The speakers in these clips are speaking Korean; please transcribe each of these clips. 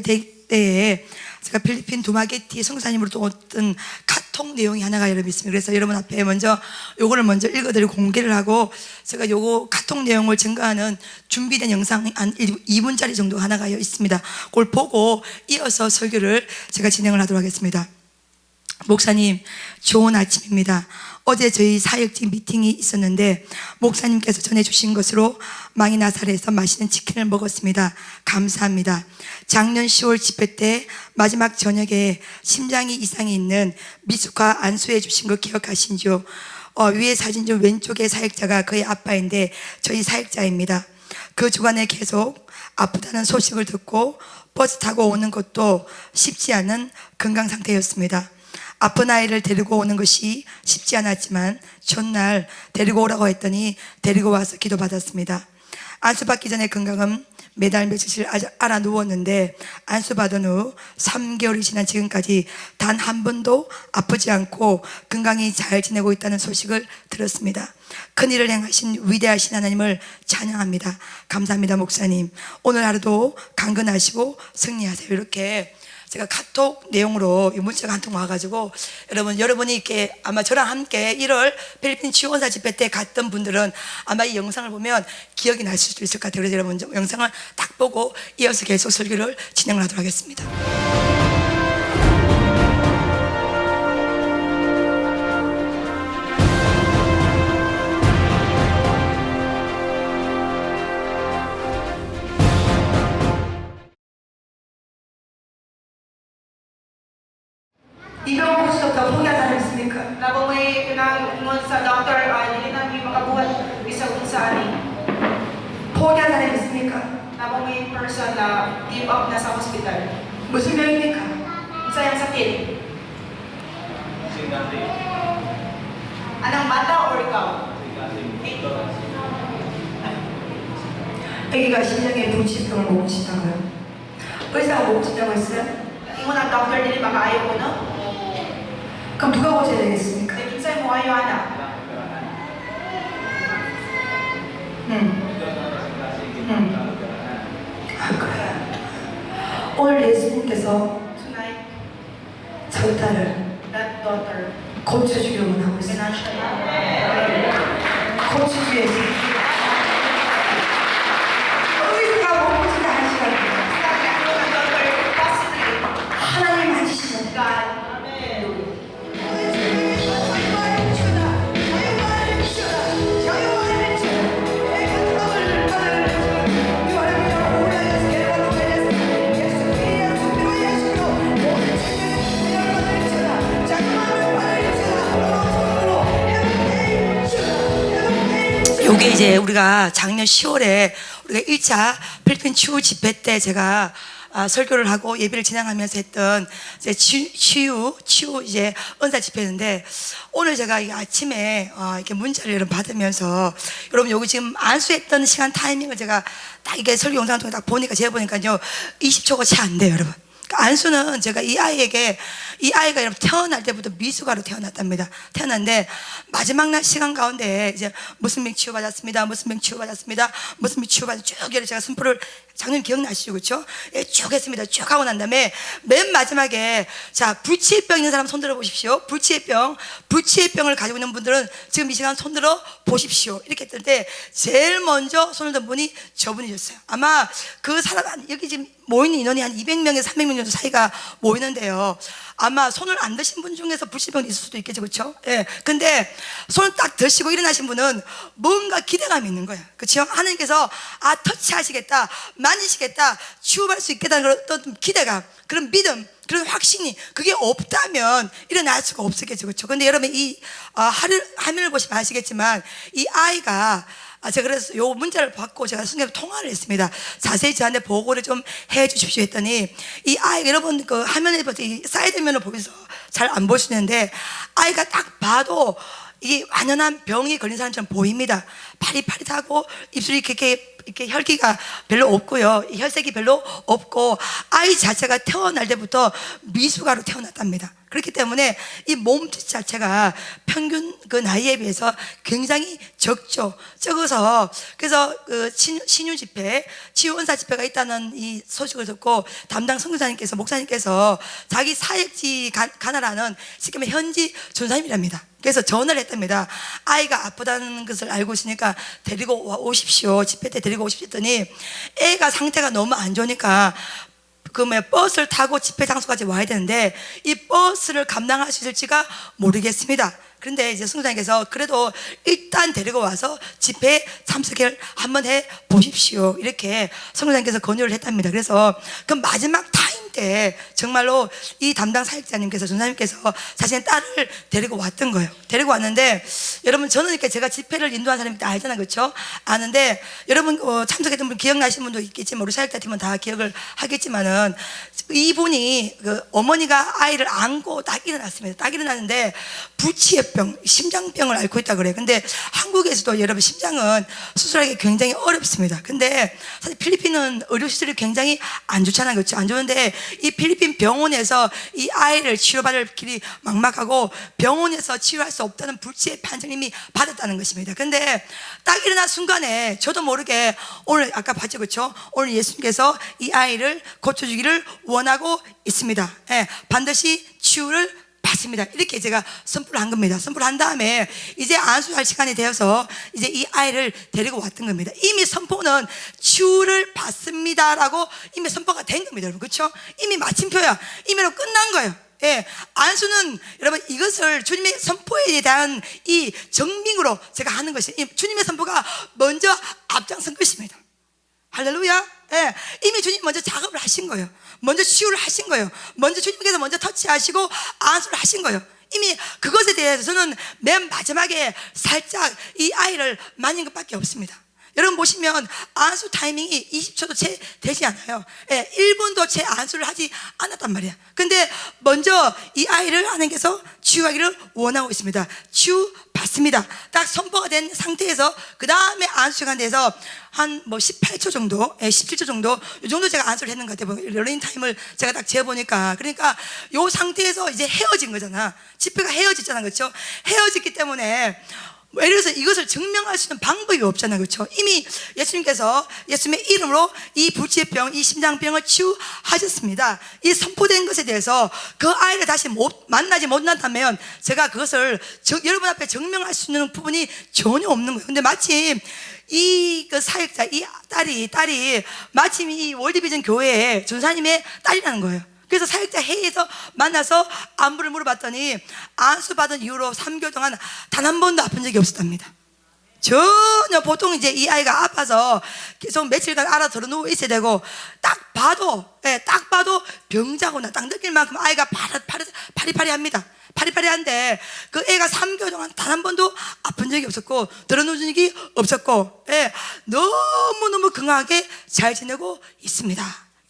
때에 제가 필리핀 두마게티 성사님으로 또 어떤 카톡 내용이 하나가 여러분 있습니다. 그래서 여러분 앞에 먼저 요거를 먼저 읽어드리고 공개를 하고, 제가 요거 카톡 내용을 증거하는 준비된 영상 한 2분짜리 정도 하나가 있습니다. 그걸 보고 이어서 설교를 제가 진행을 하도록 하겠습니다. 목사님, 좋은 아침입니다. 어제 저희 사역직 미팅이 있었는데 목사님께서 전해주신 것으로 망이나사렛에서 맛있는 치킨을 먹었습니다. 감사합니다. 작년 10월 집회 때 마지막 저녁에 심장이 이상이 있는 미숙과 안수해 주신 거 기억하신지요? 위에 사진 중 왼쪽의 사역자가 그의 아빠인데 저희 사역자입니다. 그 주간에 계속 아프다는 소식을 듣고 버스 타고 오는 것도 쉽지 않은 건강 상태였습니다. 아픈 아이를 데리고 오는 것이 쉽지 않았지만 전날 데리고 오라고 했더니 데리고 와서 기도받았습니다. 안수받기 전에 건강은 매달 며칠씩 알아 누웠는데 안수받은 후 3개월이 지난 지금까지 단 한 번도 아프지 않고 건강히 잘 지내고 있다는 소식을 들었습니다. 큰일을 행하신 위대하신 하나님을 찬양합니다. 감사합니다. 목사님, 오늘 하루도 강건하시고 승리하세요. 이렇게 제가 카톡 내용으로 문자가 한 통 와가지고, 여러분이 이렇게 아마 저랑 함께 1월 필리핀 치유원사 집회 때 갔던 분들은 아마 이 영상을 보면 기억이 날 수도 있을 것 같아요. 그래서 여러분 영상을 딱 보고 이어서 계속 설교를 진행을 하도록 하겠습니다. 이병헌 고수doktor 포기한 사람 있습니까? Labang may pinangon sa doctor, hindi namin makabuhat isang unsa ani. 포기한 사람 있습니까? Labang may person na give up na sa hospital. 무슨 병입니까? Unsa yang sakit? Anang bata or ikaw? 아기가 심장에 불치병을 못 고친다고요? 의사가 못 고친다고 했어요? Ingon ang doctor dili makaayo ko no? 그럼 누가 고쳐야 되겠습니까? Kinsay mo ayo ana? 그래. 오늘 예수님께서 Tonight, 저 딸을 that daughter 고쳐주려고 하고 있어요. financially 고치기 위해서. 의사가 못 고친다 할 시간. 하나님 하시는 God. 요게 이제 우리가 작년 10월에 우리가 1차 필리핀 치유 집회 때 제가 설교를 하고 예배를 진행하면서 했던 이제 치유 이제 은사 집회인데, 오늘 제가 이 아침에 이렇게 문자를 여러분 받으면서, 여러분 여기 지금 안수했던 시간 타이밍을 제가 딱 이게 설교 영상 통해 딱 보니까 제가 보니까요 20초가 채 안 돼요, 여러분. 안수는 제가 이 아이가 여러분 태어날 때부터 미숙아로 태어났답니다. 태어났는데 마지막 날 시간 가운데 이제 무슨 병 치유받았습니다, 무슨 병 치유받았습니다, 무슨 병 치유받았습니다 쭉 제가 순포를 작년 기억나시죠? 그렇죠? 예, 쭉 했습니다. 쭉 하고 난 다음에 맨 마지막에 자, 불치병 있는 사람 손들어 보십시오. 불치병을 가지고 있는 분들은 지금 이 시간 손들어 보십시오. 이렇게 했을 때 제일 먼저 손을 든 분이 저분이셨어요. 아마 그 사람, 여기 지금 모이는 인원이 한 200명에서 300명 정도 사이가 모이는데요, 아마 손을 안 드신 분 중에서 불치병이 있을 수도 있겠죠, 그렇죠? 예. 근데 손을 딱 드시고 일어나신 분은 뭔가 기대감이 있는 거예요, 그렇죠? 하나님께서 터치하시겠다, 만지시겠다, 치유할 수 있겠다는 그런 어떤 기대감, 그런 믿음, 그런 확신이 그게 없다면 일어날 수가 없었겠죠, 그렇죠? 근데 여러분 이 화면을 보시면 아시겠지만 이 아이가 제가 그래서 요 문자를 받고 제가 선생님과 통화를 했습니다. 자세히 저한테 보고를 좀 해 주십시오 했더니, 이 아이가 여러분 그 화면에 보세요. 이 사이드면을 보면서 잘 안 보시는데 아이가 딱 봐도 이게 완연한 병이 걸린 사람처럼 보입니다. 파릿파릿하고 입술이 이렇게 혈기가 별로 없고요, 혈색이 별로 없고, 아이 자체가 태어날 때부터 미숙아로 태어났답니다. 그렇기 때문에 이 몸짓 자체가 평균 그 나이에 비해서 굉장히 적죠. 적어서 그래서 그 신유 집회, 치유 은사 집회가 있다는 이 소식을 듣고 담당 선교사님께서 목사님께서 자기 사역지 가나라는 지금 현지 전사님이랍니다. 그래서 전화를 했답니다. 아이가 아프다는 것을 알고 있으니까 데리고 오십시오. 집회 때 데리고 오십시오 했더니 애가 상태가 너무 안 좋으니까 버스를 타고 집회 장소까지 와야 되는데 이 버스를 감당할 수 있을지가 모르겠습니다. 그런데 이제 성도장님께서 그래도 일단 데리고 와서 집회에 참석을 한번 해 보십시오. 이렇게 성도장님께서 권유를 했답니다. 그래서 그 마지막 타임 때 정말로 이 담당 사역자님께서 전사님께서 자신의 딸을 데리고 왔던 거예요. 데리고 왔는데 여러분 저는 이렇게 제가 집회를 인도한 사람이 알잖아요. 그렇죠? 아는데 여러분 참석했던 분 기억나시는 분도 있겠지만 우리 사역자 팀은 다 기억을 하겠지만은 이분이 어머니가 아이를 안고 딱 일어났습니다. 딱 일어났는데 부치의병, 심장병을 앓고 있다 그래요. 근데 한국에서도 여러분 심장은 수술하기 굉장히 어렵습니다. 근데 사실 필리핀은 의료시설이 굉장히 안 좋잖아요. 그렇죠? 안 좋은데 이 필리핀 병원에서 이 아이를 치료받을 길이 막막하고 병원에서 치료할 수 없다는 불치의 판정을 이미 받았다는 것입니다. 근데 딱 일어난 순간에 저도 모르게 오늘 아까 봤죠. 그렇죠? 오늘 예수님께서 이 아이를 고쳐주기를 원하고 있습니다. 예, 반드시 치유를 받습니다. 이렇게 제가 선포를 한 겁니다. 선포를 한 다음에 이제 안수할 시간이 되어서 이제 이 아이를 데리고 왔던 겁니다. 이미 선포는 치유를 받습니다라고 이미 선포가 된 겁니다. 여러분 그렇죠? 이미 마침표야. 이미로 끝난 거예요. 예, 안수는 여러분 이것을 주님의 선포에 대한 이 정빙으로 제가 하는 것이 주님의 선포가 먼저 앞장선 것입니다. 할렐루야. 예, 이미 주님 먼저 작업을 하신 거예요. 먼저 치유를 하신 거예요. 먼저 주님께서 먼저 터치하시고 안수를 하신 거예요. 이미 그것에 대해서 저는 맨 마지막에 살짝 이 아이를 만진 것밖에 없습니다. 여러분 보시면 안수 타이밍이 20초도 채 되지 않아요. 예, 1분도 채 안수를 하지 않았단 말이야. 근데 먼저 이 아이를 하나님께서 치유하기를 원하고 있습니다. 치유 받습니다. 딱 선포가 된 상태에서 그 다음에 안수 시간 돼서 한 18초 정도, 17초 정도, 이 정도 제가 안수를 했는 것 같아요. 러닝 타임을 제가 딱 재보니까. 그러니까 이 상태에서 이제 헤어진 거잖아. 집회가 헤어졌잖아. 그렇죠? 헤어졌기 때문에 예를 들어서 이것을 증명할 수 있는 방법이 없잖아요. 그렇죠? 이미 예수님께서 예수님의 이름으로 이 불치병, 이 심장병을 치유하셨습니다. 이 선포된 것에 대해서 그 아이를 다시 만나지 못한다면 제가 그것을 여러분 앞에 증명할 수 있는 부분이 전혀 없는 거예요. 근데 마침 이 사역자, 이 딸이 마침 이 월드비전 교회의 전사님의 딸이라는 거예요. 그래서 사역자 회의에서 만나서 안부를 물어봤더니 안수 받은 이후로 3개월 동안 단 한 번도 아픈 적이 없었답니다. 전혀 보통 이제 이 아이가 아파서 계속 며칠간 알아들어 누워 있어야 되고 딱 봐도 병자거나 딱 느낄 만큼 아이가 파리파리합니다. 파리파리한데 그 애가 3개월 동안 단 한 번도 아픈 적이 없었고 들어누운 적이 없었고 너무너무 건강하게 잘 지내고 있습니다.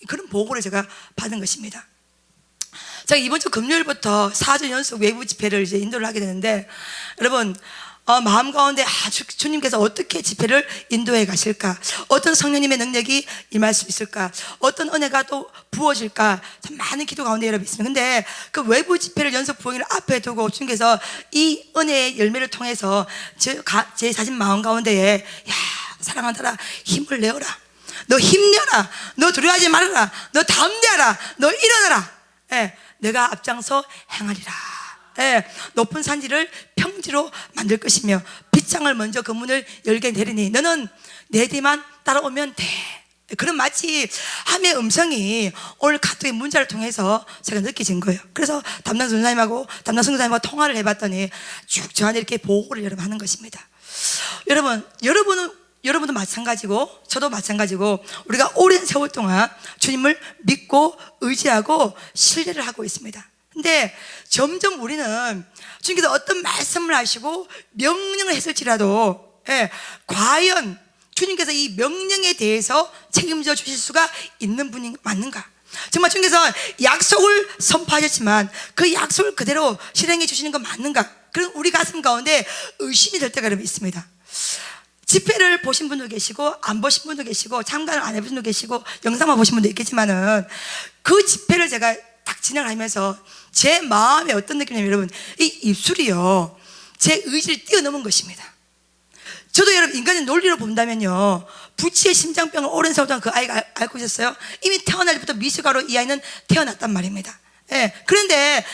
그런 보고를 제가 받은 것입니다. 제가 이번 주 금요일부터 4주 연속 외부 집회를 이제 인도를 하게 되는데 여러분 마음 가운데 주님께서 어떻게 집회를 인도해 가실까? 어떤 성령님의 능력이 임할 수 있을까? 어떤 은혜가 또 부어질까? 참 많은 기도 가운데 여러분 있습니다. 근데 그 외부 집회를 연속 부흥을 앞에 두고 주님께서 이 은혜의 열매를 통해서 제 자신 마음 가운데에 사랑하는 힘을 내어라. 너 힘내라. 너 두려워하지 말아라. 너 담대하라. 너 일어나라. 내가 앞장서 행하리라. 높은 산지를 평지로 만들 것이며 빗장을 먼저 그 문을 열게 되리니 너는 내 뒤만 따라오면 돼. 그런 마치 함의 음성이 오늘 카톡의 문자를 통해서 제가 느껴진 거예요. 그래서 담당 선생님하고 담당 선생님하고 통화를 해봤더니 쭉 저한테 이렇게 보고를 여러분 하는 것입니다. 여러분도 마찬가지고 저도 마찬가지고 우리가 오랜 세월 동안 주님을 믿고 의지하고 신뢰를 하고 있습니다. 근데 점점 우리는 주님께서 어떤 말씀을 하시고 명령을 했을지라도 과연 주님께서 이 명령에 대해서 책임져 주실 수가 있는 분이 맞는가? 정말 주님께서 약속을 선포하셨지만 그 약속을 그대로 실행해 주시는 건 맞는가? 그런 우리 가슴 가운데 의심이 될 때가 여러분 있습니다. 집회를 보신 분도 계시고 안 보신 분도 계시고 참가를 안 해보신 분도 계시고 영상만 보신 분도 있겠지만은 그 집회를 제가 딱 진행하면서 제 마음에 어떤 느낌이냐면 여러분 이 입술이요 제 의지를 뛰어넘은 것입니다. 저도 여러분 인간의 논리로 본다면요, 부치의 심장병을 오랜 세월 동안 그 아이가 앓고 있었어요. 이미 태어날 때부터 미숙아로 이 아이는 태어났단 말입니다. 예. 그런데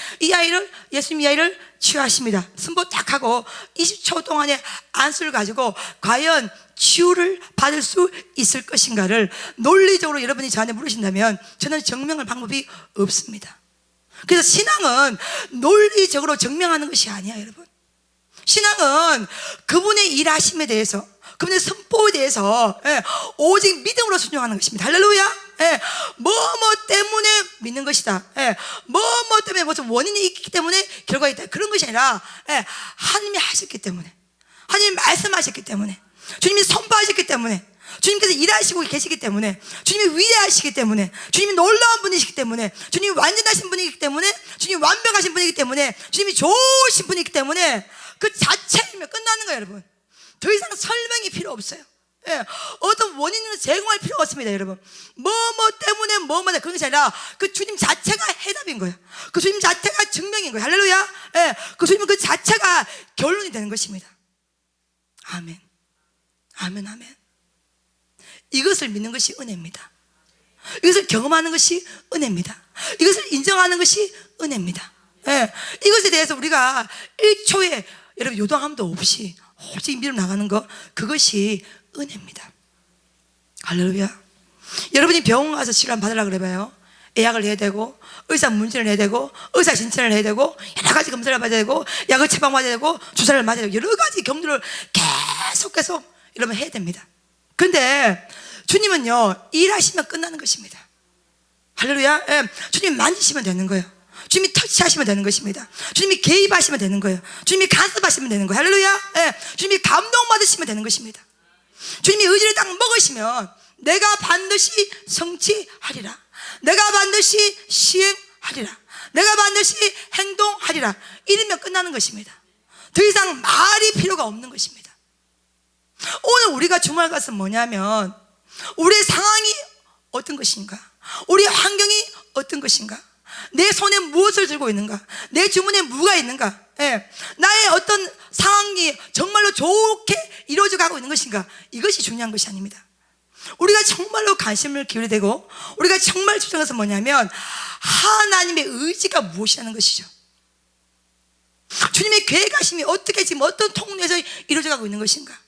예수님 이 아이를 치유하십니다. 승부 딱 하고 20초 동안의 안수를 가지고 과연 치유를 받을 수 있을 것인가를 논리적으로 여러분이 저한테 물으신다면 저는 증명할 방법이 없습니다. 그래서 신앙은 논리적으로 증명하는 것이 아니야, 여러분. 신앙은 그분의 일하심에 대해서, 그분의 선포에 대해서 오직 믿음으로 순종하는 것입니다. 할렐루야. 뭐 때문에 믿는 것이다. 뭐 때문에 무슨 원인이 있기 때문에 결과가 있다. 그런 것이 아니라 하나님이 하셨기 때문에, 하나님이 말씀하셨기 때문에, 주님이 선포하셨기 때문에, 주님께서 일하시고 계시기 때문에, 주님이 위대하시기 때문에, 주님이 놀라운 분이시기 때문에, 주님이 완전하신 분이기 때문에, 주님이 완벽하신 분이기 때문에, 주님이 좋으신 분이기 때문에 그 자체이면 끝나는 거예요, 여러분. 더 이상 설명이 필요 없어요. 어떤 원인을 제공할 필요가 없습니다, 여러분. 뭐 때문에 뭐마다 그런 것이 아니라 그 주님 자체가 해답인 거예요. 그 주님 자체가 증명인 거예요. 할렐루야. 그 주님 그 자체가 결론이 되는 것입니다. 아멘. 아멘, 아멘. 이것을 믿는 것이 은혜입니다. 이것을 경험하는 것이 은혜입니다. 이것을 인정하는 것이 은혜입니다. 이것에 대해서 우리가 1초에 여러분 요동함도 없이 오직 믿음 나가는 것, 그것이 은혜입니다. 할렐루야. 여러분이 병원 가서 치료를 받으려고 그래봐요. 예약을 해야 되고, 의사 문진을 해야 되고, 의사 진찰을 해야 되고, 여러 가지 검사를 받아야 되고, 약을 처방받아야 되고, 주사를 맞아야 되고, 여러 가지 경로를 계속 여러분 해야 됩니다. 근데 주님은요, 일하시면 끝나는 것입니다. 할렐루야. 주님 만지시면 되는 거예요. 주님이 터치하시면 되는 것입니다. 주님이 개입하시면 되는 거예요. 주님이 간섭하시면 되는 거예요. 할렐루야. 주님이 감동받으시면 되는 것입니다. 주님이 의지를 딱 먹으시면 내가 반드시 성취하리라, 내가 반드시 시행하리라, 내가 반드시 행동하리라, 이러면 끝나는 것입니다. 더 이상 말이 필요가 없는 것입니다. 오늘 우리가 주말 것은 뭐냐면, 우리의 상황이 어떤 것인가, 우리의 환경이 어떤 것인가, 내 손에 무엇을 들고 있는가, 내 주머니에 뭐가 있는가, 나의 어떤 상황이 정말로 좋게 이루어져 가고 있는 것인가, 이것이 중요한 것이 아닙니다. 우리가 정말로 관심을 기울여야 되고, 우리가 정말 집중해서 것은 뭐냐면 하나님의 의지가 무엇이라는 것이죠. 주님의 계획하심이 어떻게 지금 어떤 통로에서 이루어져 가고 있는 것인가.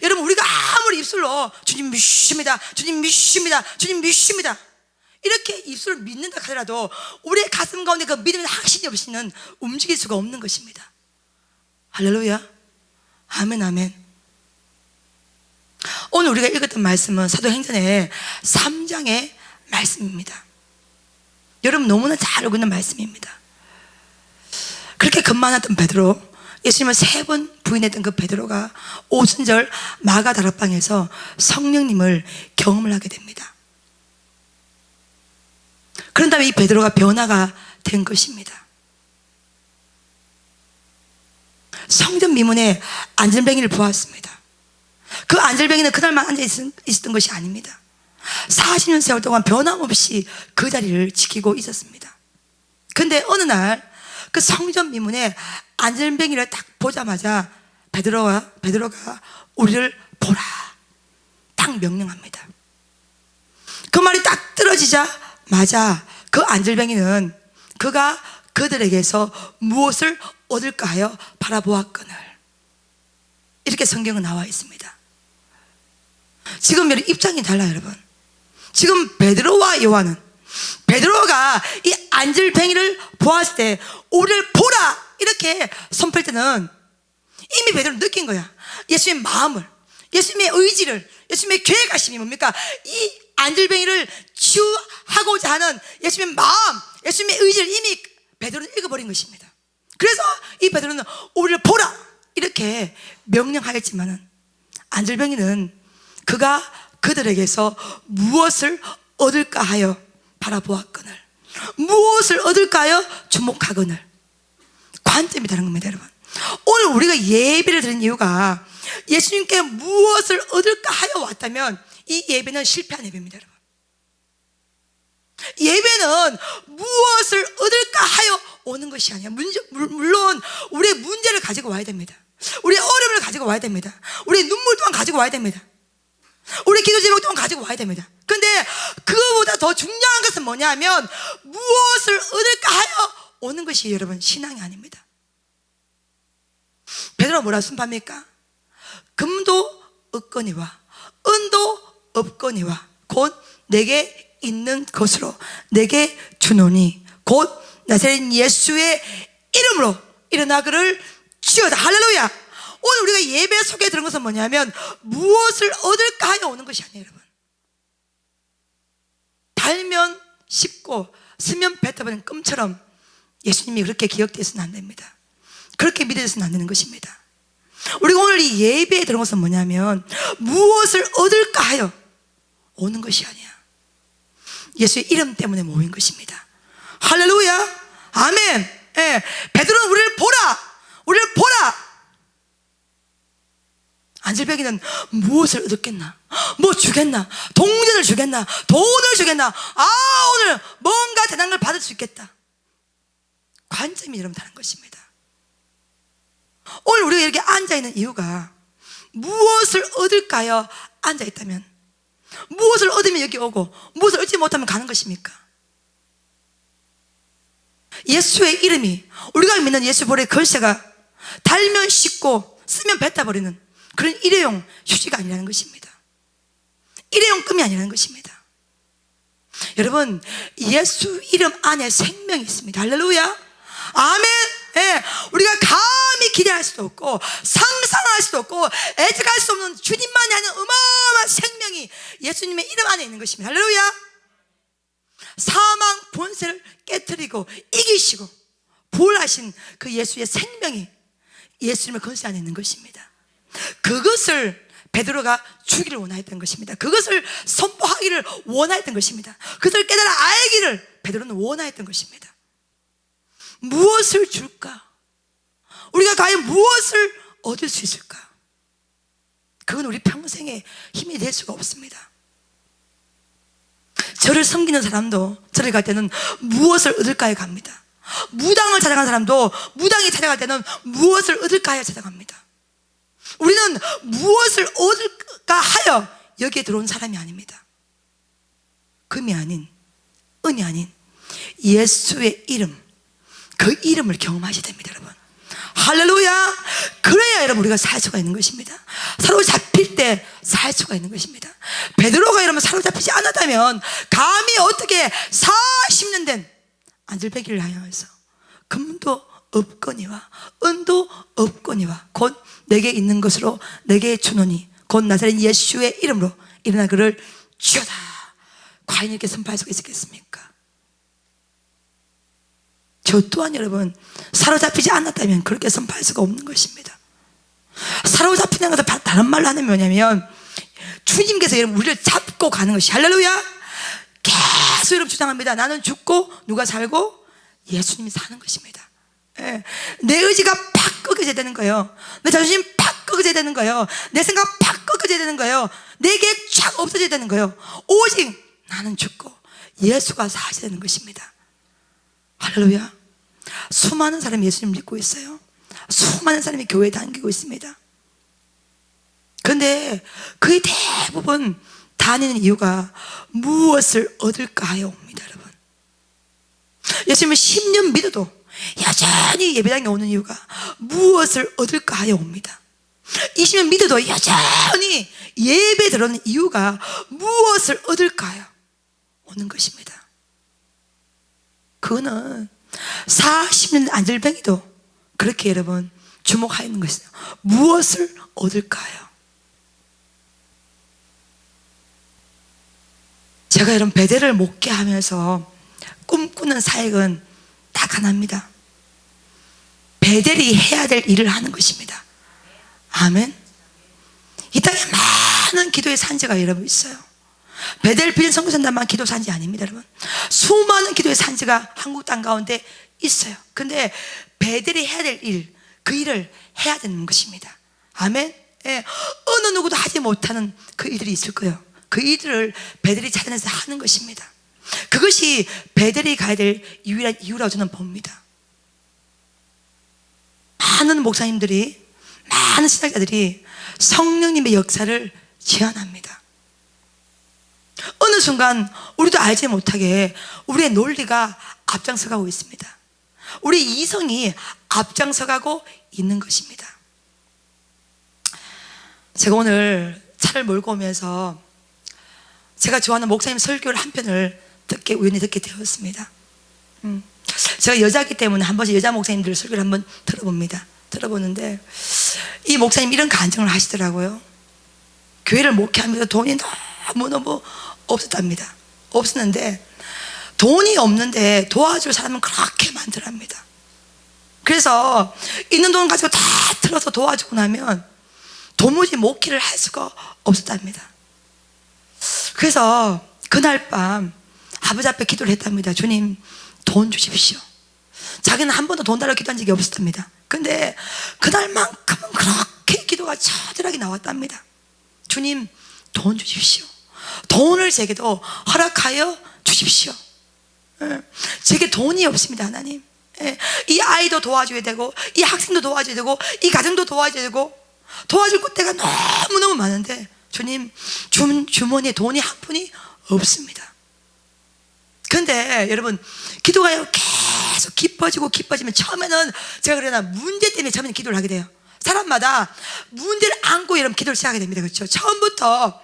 여러분, 우리가 아무리 입술로 주님 믿습니다, 주님 믿습니다, 주님 믿습니다 이렇게 입술을 믿는다 하더라도 우리의 가슴 가운데 그 믿음의 확신이 없이는 움직일 수가 없는 것입니다. 할렐루야. 아멘, 아멘. 오늘 우리가 읽었던 말씀은 사도행전의 3장의 말씀입니다. 여러분 너무나 잘 알고 있는 말씀입니다. 그렇게 겁많았던 베드로, 예수님을 3번 부인했던 그 베드로가 오순절 마가 다락방에서 성령님을 경험을 하게 됩니다. 그런 다음에 이 베드로가 변화가 된 것입니다. 성전 미문에 안전뱅이를 보았습니다. 그 안전뱅이는 그날만 앉아 있었던 것이 아닙니다. 40년 세월 동안 변함없이 그 자리를 지키고 있었습니다. 그런데 어느 날 그 성전 미문에 안전뱅이를 딱 보자마자 베드로가 우리를 보라 딱 명령합니다. 그 말이 딱 떨어지자마자 그 안전뱅이는 그가 그들에게서 무엇을 얻을까 하여 바라보았거늘, 이렇게 성경은 나와 있습니다. 지금 여러분 입장이 달라요, 여러분. 지금 베드로와 요한은, 베드로가 이 안전뱅이를 보았을 때 우리를 보라 이렇게 선포할 때는 이미 베드로는 느낀 거야. 예수님의 마음을, 예수님의 의지를, 예수님의 계획하심이 뭡니까? 이 안전뱅이를 치유하고자 하는 예수님의 마음, 예수님의 의지를 이미 베드로는 읽어버린 것입니다. 그래서 이 베드로는 우리를 보라 이렇게 명령하였지만은 안전뱅이는 그가 그들에게서 무엇을 얻을까 하여 바라보았거늘, 무엇을 얻을까 하여 주목하거늘. 관점이 다른 겁니다, 여러분. 오늘 우리가 예배를 드린 이유가 예수님께 무엇을 얻을까 하여 왔다면 이 예배는 실패한 예배입니다, 여러분. 예배는 무엇을 얻을까 하여 오는 것이 아니야. 물론 우리의 문제를 가지고 와야 됩니다. 우리의 어려움을 가지고 와야 됩니다. 우리의 눈물 또한 가지고 와야 됩니다. 우리 기도 제목 또한 가지고 와야 됩니다. 근데 그거보다 더 중요한 것은 뭐냐면 무엇을 얻을까 하여 오는 것이 여러분 신앙이 아닙니다. 베드로가 뭐라 순파입니까? 금도 없거니와 은도 없거니와 곧 내게 있는 것으로 내게 주노니 곧 나사렛 예수의 이름으로 일어나기를 주여다. 할렐루야. 오늘 우리가 예배 속에 들은 것은 뭐냐면 무엇을 얻을까 하여 오는 것이 아니에요. 여러분, 달면 쉽고 쓰면 뱉어버리는 껌처럼 예수님이 그렇게 기억되어서는 안 됩니다. 그렇게 믿어서는 안 되는 것입니다. 우리가 오늘 이 예배에 들은 것은 뭐냐면 무엇을 얻을까 하여 오는 것이 아니야. 예수의 이름 때문에 모인 것입니다. 할렐루야. 아멘. 예. 베드로는 우리를 보라. 안질병이는 무엇을 얻겠나? 뭐 주겠나? 동전을 주겠나? 돈을 주겠나? 오늘 뭔가 대단한 걸 받을 수 있겠다. 관점이 여러분 다른 것입니다. 오늘 우리가 이렇게 앉아있는 이유가 무엇을 얻을까요? 앉아있다면 무엇을 얻으면 여기 오고 무엇을 얻지 못하면 가는 것입니까? 예수의 이름이, 우리가 믿는 예수 보리의 글씨가 달면 씻고 쓰면 뱉어버리는 그런 일회용 휴지가 아니라는 것입니다. 일회용 끔이 아니라는 것입니다. 여러분, 예수 이름 안에 생명이 있습니다. 할렐루야. 아멘. 예, 우리가 감히 기대할 수도 없고 상상할 수도 없고 예측할 수 없는 주님만이 하는 어마어마한 생명이 예수님의 이름 안에 있는 것입니다. 할렐루야. 사망 본세를 깨뜨리고 이기시고 부활하신 그 예수의 생명이 예수님의 권세 안에 있는 것입니다. 그것을 베드로가 주기를 원하였던 것입니다. 그것을 선포하기를 원하였던 것입니다. 그것을 깨달아 알기를 베드로는 원하였던 것입니다. 무엇을 줄까? 우리가 과연 무엇을 얻을 수 있을까? 그건 우리 평생에 힘이 될 수가 없습니다. 저를 섬기는 사람도 저를 갈 때는 무엇을 얻을까에 갑니다. 무당을 찾아간 사람도 무당이 찾아갈 때는 무엇을 얻을까에 찾아갑니다. 우리는 무엇을 얻을까 하여 여기에 들어온 사람이 아닙니다. 금이 아닌, 은이 아닌 예수의 이름, 그 이름을 경험하셔야 됩니다. 여러분, 할렐루야. 그래야 여러분 우리가 살 수가 있는 것입니다. 사로잡힐 때 살 수가 있는 것입니다. 베드로가 이러면 사로잡히지 않았다면 감히 어떻게 40년 된 안질배기를 하여서 금도 없거니와 은도 없거니와 곧 내게 있는 것으로 내게 주노니 곧 나사렛 예수의 이름으로 일어나기를 주여다. 과연 이렇게 선포할 수가 있겠습니까? 저 또한 여러분 사로잡히지 않았다면 그렇게 선포할 수가 없는 것입니다. 사로잡히는 것은 다른 말로 하면 뭐냐면 주님께서 여러분 우리를 잡고 가는 것이, 할렐루야. 계속 여러분 주장합니다. 나는 죽고 누가 살고 예수님이 사는 것입니다. 예. 내 의지가 팍 꺾여져야 되는 거예요. 내 자존심 팍 꺾여져야 되는 거예요. 내 생각 팍 꺾여져야 되는 거예요. 내 계획 쫙 없어져야 되는 거예요. 오직 나는 죽고 예수가 사셔야 되는 것입니다. 할렐루야. 수많은 사람이 예수님 믿고 있어요. 수많은 사람이 교회에 다니고 있습니다. 그런데 거의 대부분 다니는 이유가 무엇을 얻을까 하여 옵니다. 여러분, 예수님을 10년 믿어도 여전히 예배당에 오는 이유가 무엇을 얻을까 하여 옵니다. 20년 믿어도 여전히 예배 들어오는 이유가 무엇을 얻을까 하여 오는 것입니다. 그거는 40년 안질병이도 그렇게 여러분 주목하는 것이에요. 무엇을 얻을까요? 제가 여러분 베델을 목게 하면서 꿈꾸는 사역은 딱 하나입니다. 베델이 해야 될 일을 하는 것입니다. 아멘. 이 땅에 많은 기도의 산지가 여러분 있어요. 베델 비전 선교사단만 기도 산지 아닙니다. 여러분, 수많은 기도의 산지가 한국 땅 가운데 있어요. 근데 베델이 해야 될 일, 그 일을 해야 되는 것입니다. 아멘. 예. 어느 누구도 하지 못하는 그 일들이 있을 거예요. 그 일들을 베델이 찾아내서 하는 것입니다. 그것이 베델이 가야 될 유일한 이유라고 저는 봅니다. 많은 목사님들이, 많은 신학자들이 성령님의 역사를 제안합니다. 어느 순간 우리도 알지 못하게 우리의 논리가 앞장서가고 있습니다. 우리 이성이 앞장서가고 있는 것입니다. 제가 오늘 차를 몰고 오면서 제가 좋아하는 목사님 설교를 한 편을 우연히 듣게 되었습니다. 제가 여자이기 때문에 한 번씩 여자 목사님들 설교를 한번 들어보는데 이 목사님 이런 간증을 하시더라고요. 교회를 목회하면서 돈이 너무너무 없었는데 돈이 없는데 도와줄 사람은 그렇게 많더랍니다. 그래서 있는 돈 가지고 다 틀어서 도와주고 나면 도무지 목회를 할 수가 없었답니다. 그래서 그날 밤 아버지 앞에 기도를 했답니다. 주님, 돈 주십시오. 자기는 한 번도 돈 달라고 기도한 적이 없었답니다. 근데 그날만큼은 그렇게 기도가 처절하게 나왔답니다. 주님, 돈 주십시오. 돈을 제게도 허락하여 주십시오. 제게 돈이 없습니다, 하나님. 이 아이도 도와줘야 되고, 이 학생도 도와줘야 되고, 이 가정도 도와줘야 되고, 도와줄 때가 너무너무 많은데 주님, 주머니에 돈이 한 푼이 없습니다. 근데 여러분, 기도가 계속 깊어지면 처음에는 제가 그러나 문제 때문에 처음에는 기도를 하게 돼요. 사람마다 문제를 안고 여러분 기도를 시작하게 됩니다. 그렇죠? 처음부터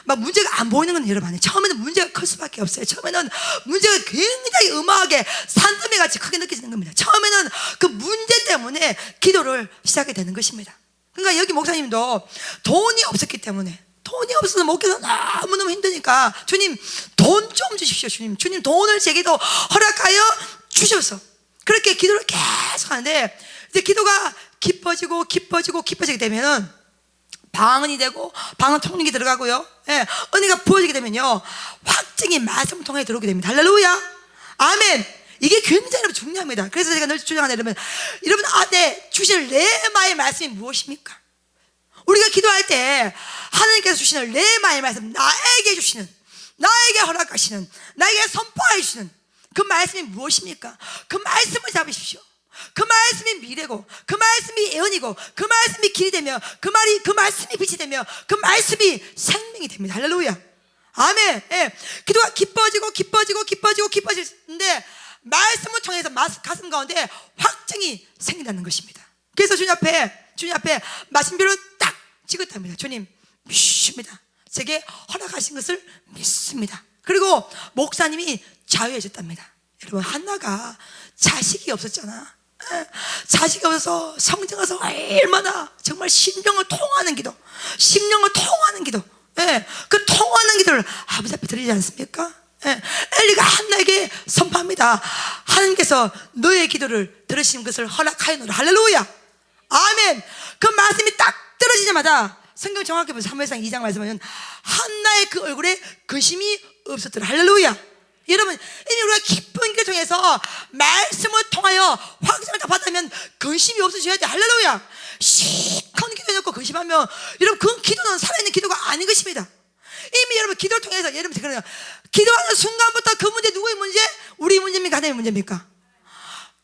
막 문제가 안 보이는 건 여러분 아니에요. 처음에는 문제가 클 수밖에 없어요. 처음에는 문제가 굉장히 음하게 산더미 같이 크게 느껴지는 겁니다. 처음에는 그 문제 때문에 기도를 시작하게 되는 것입니다. 그러니까 여기 목사님도 돈이 없었기 때문에, 돈이 없어서 목회가 너무너무 힘드니까 주님, 돈 좀 주십시오. 주님 돈을 제게도 허락하여 주셔서 그렇게 기도를 계속 하는데, 이제 기도가 깊어지게 되면은 방언이 되고, 방언 통역이 들어가고요, 은혜가 부어지게 되면요, 확증이 말씀 통해 들어오게 됩니다. 할렐루야, 아멘. 이게 굉장히 중요합니다. 그래서 제가 늘 주장하는 여러분 안에 주실 레마의 말씀이 무엇입니까? 우리가 기도할 때 하나님께서 주시는 레마의 말씀, 나에게 주시는, 나에게 허락하시는, 나에게 선포해 주시는 그 말씀이 무엇입니까? 그 말씀을 잡으십시오. 그 말씀이 미래고, 그 말씀이 예언이고, 그 말씀이 길이 되며, 그 말씀이 빛이 되며, 그 말씀이 생명이 됩니다. 할렐루야, 아멘. 기도가 깊어지는데 말씀을 통해서 가슴 가운데 확증이 생긴다는 것입니다. 그래서 주님 앞에 마침표를 딱 찍었답니다. 주님, 믿습니다. 제게 허락하신 것을 믿습니다. 그리고 목사님이 자유해졌답니다. 여러분, 한나가 자식이 없었잖아. 자식이 없어서 성장해서 얼마나 정말 심령을 통하는 기도, 그 통하는 기도를 아버지 앞에 드리지 않습니까? 엘리가 한나에게 선포합니다. 하나님께서 너의 기도를 들으시는 것을 허락하여노라. 할렐루야, 아멘. 그 말씀이 딱 떨어지자마자 성경 정확히 보면 사무엘상 2장 말씀은 한나의 그 얼굴에 근심이 없었더라. 할렐루야. 여러분, 이미 우리가 깊은 기도 통해서 말씀을 통하여 확증을 다 받으면 근심이 없어져야 돼. 할렐루야. 시큰 기도해놓고 근심하면 여러분, 그 기도는 살아있는 기도가 아닌 것입니다. 이미 여러분 기도를 통해서, 여러분 그래요, 기도하는 순간부터 그 문제 누구의 문제? 우리 문제입니까? 하나님의 문제입니까?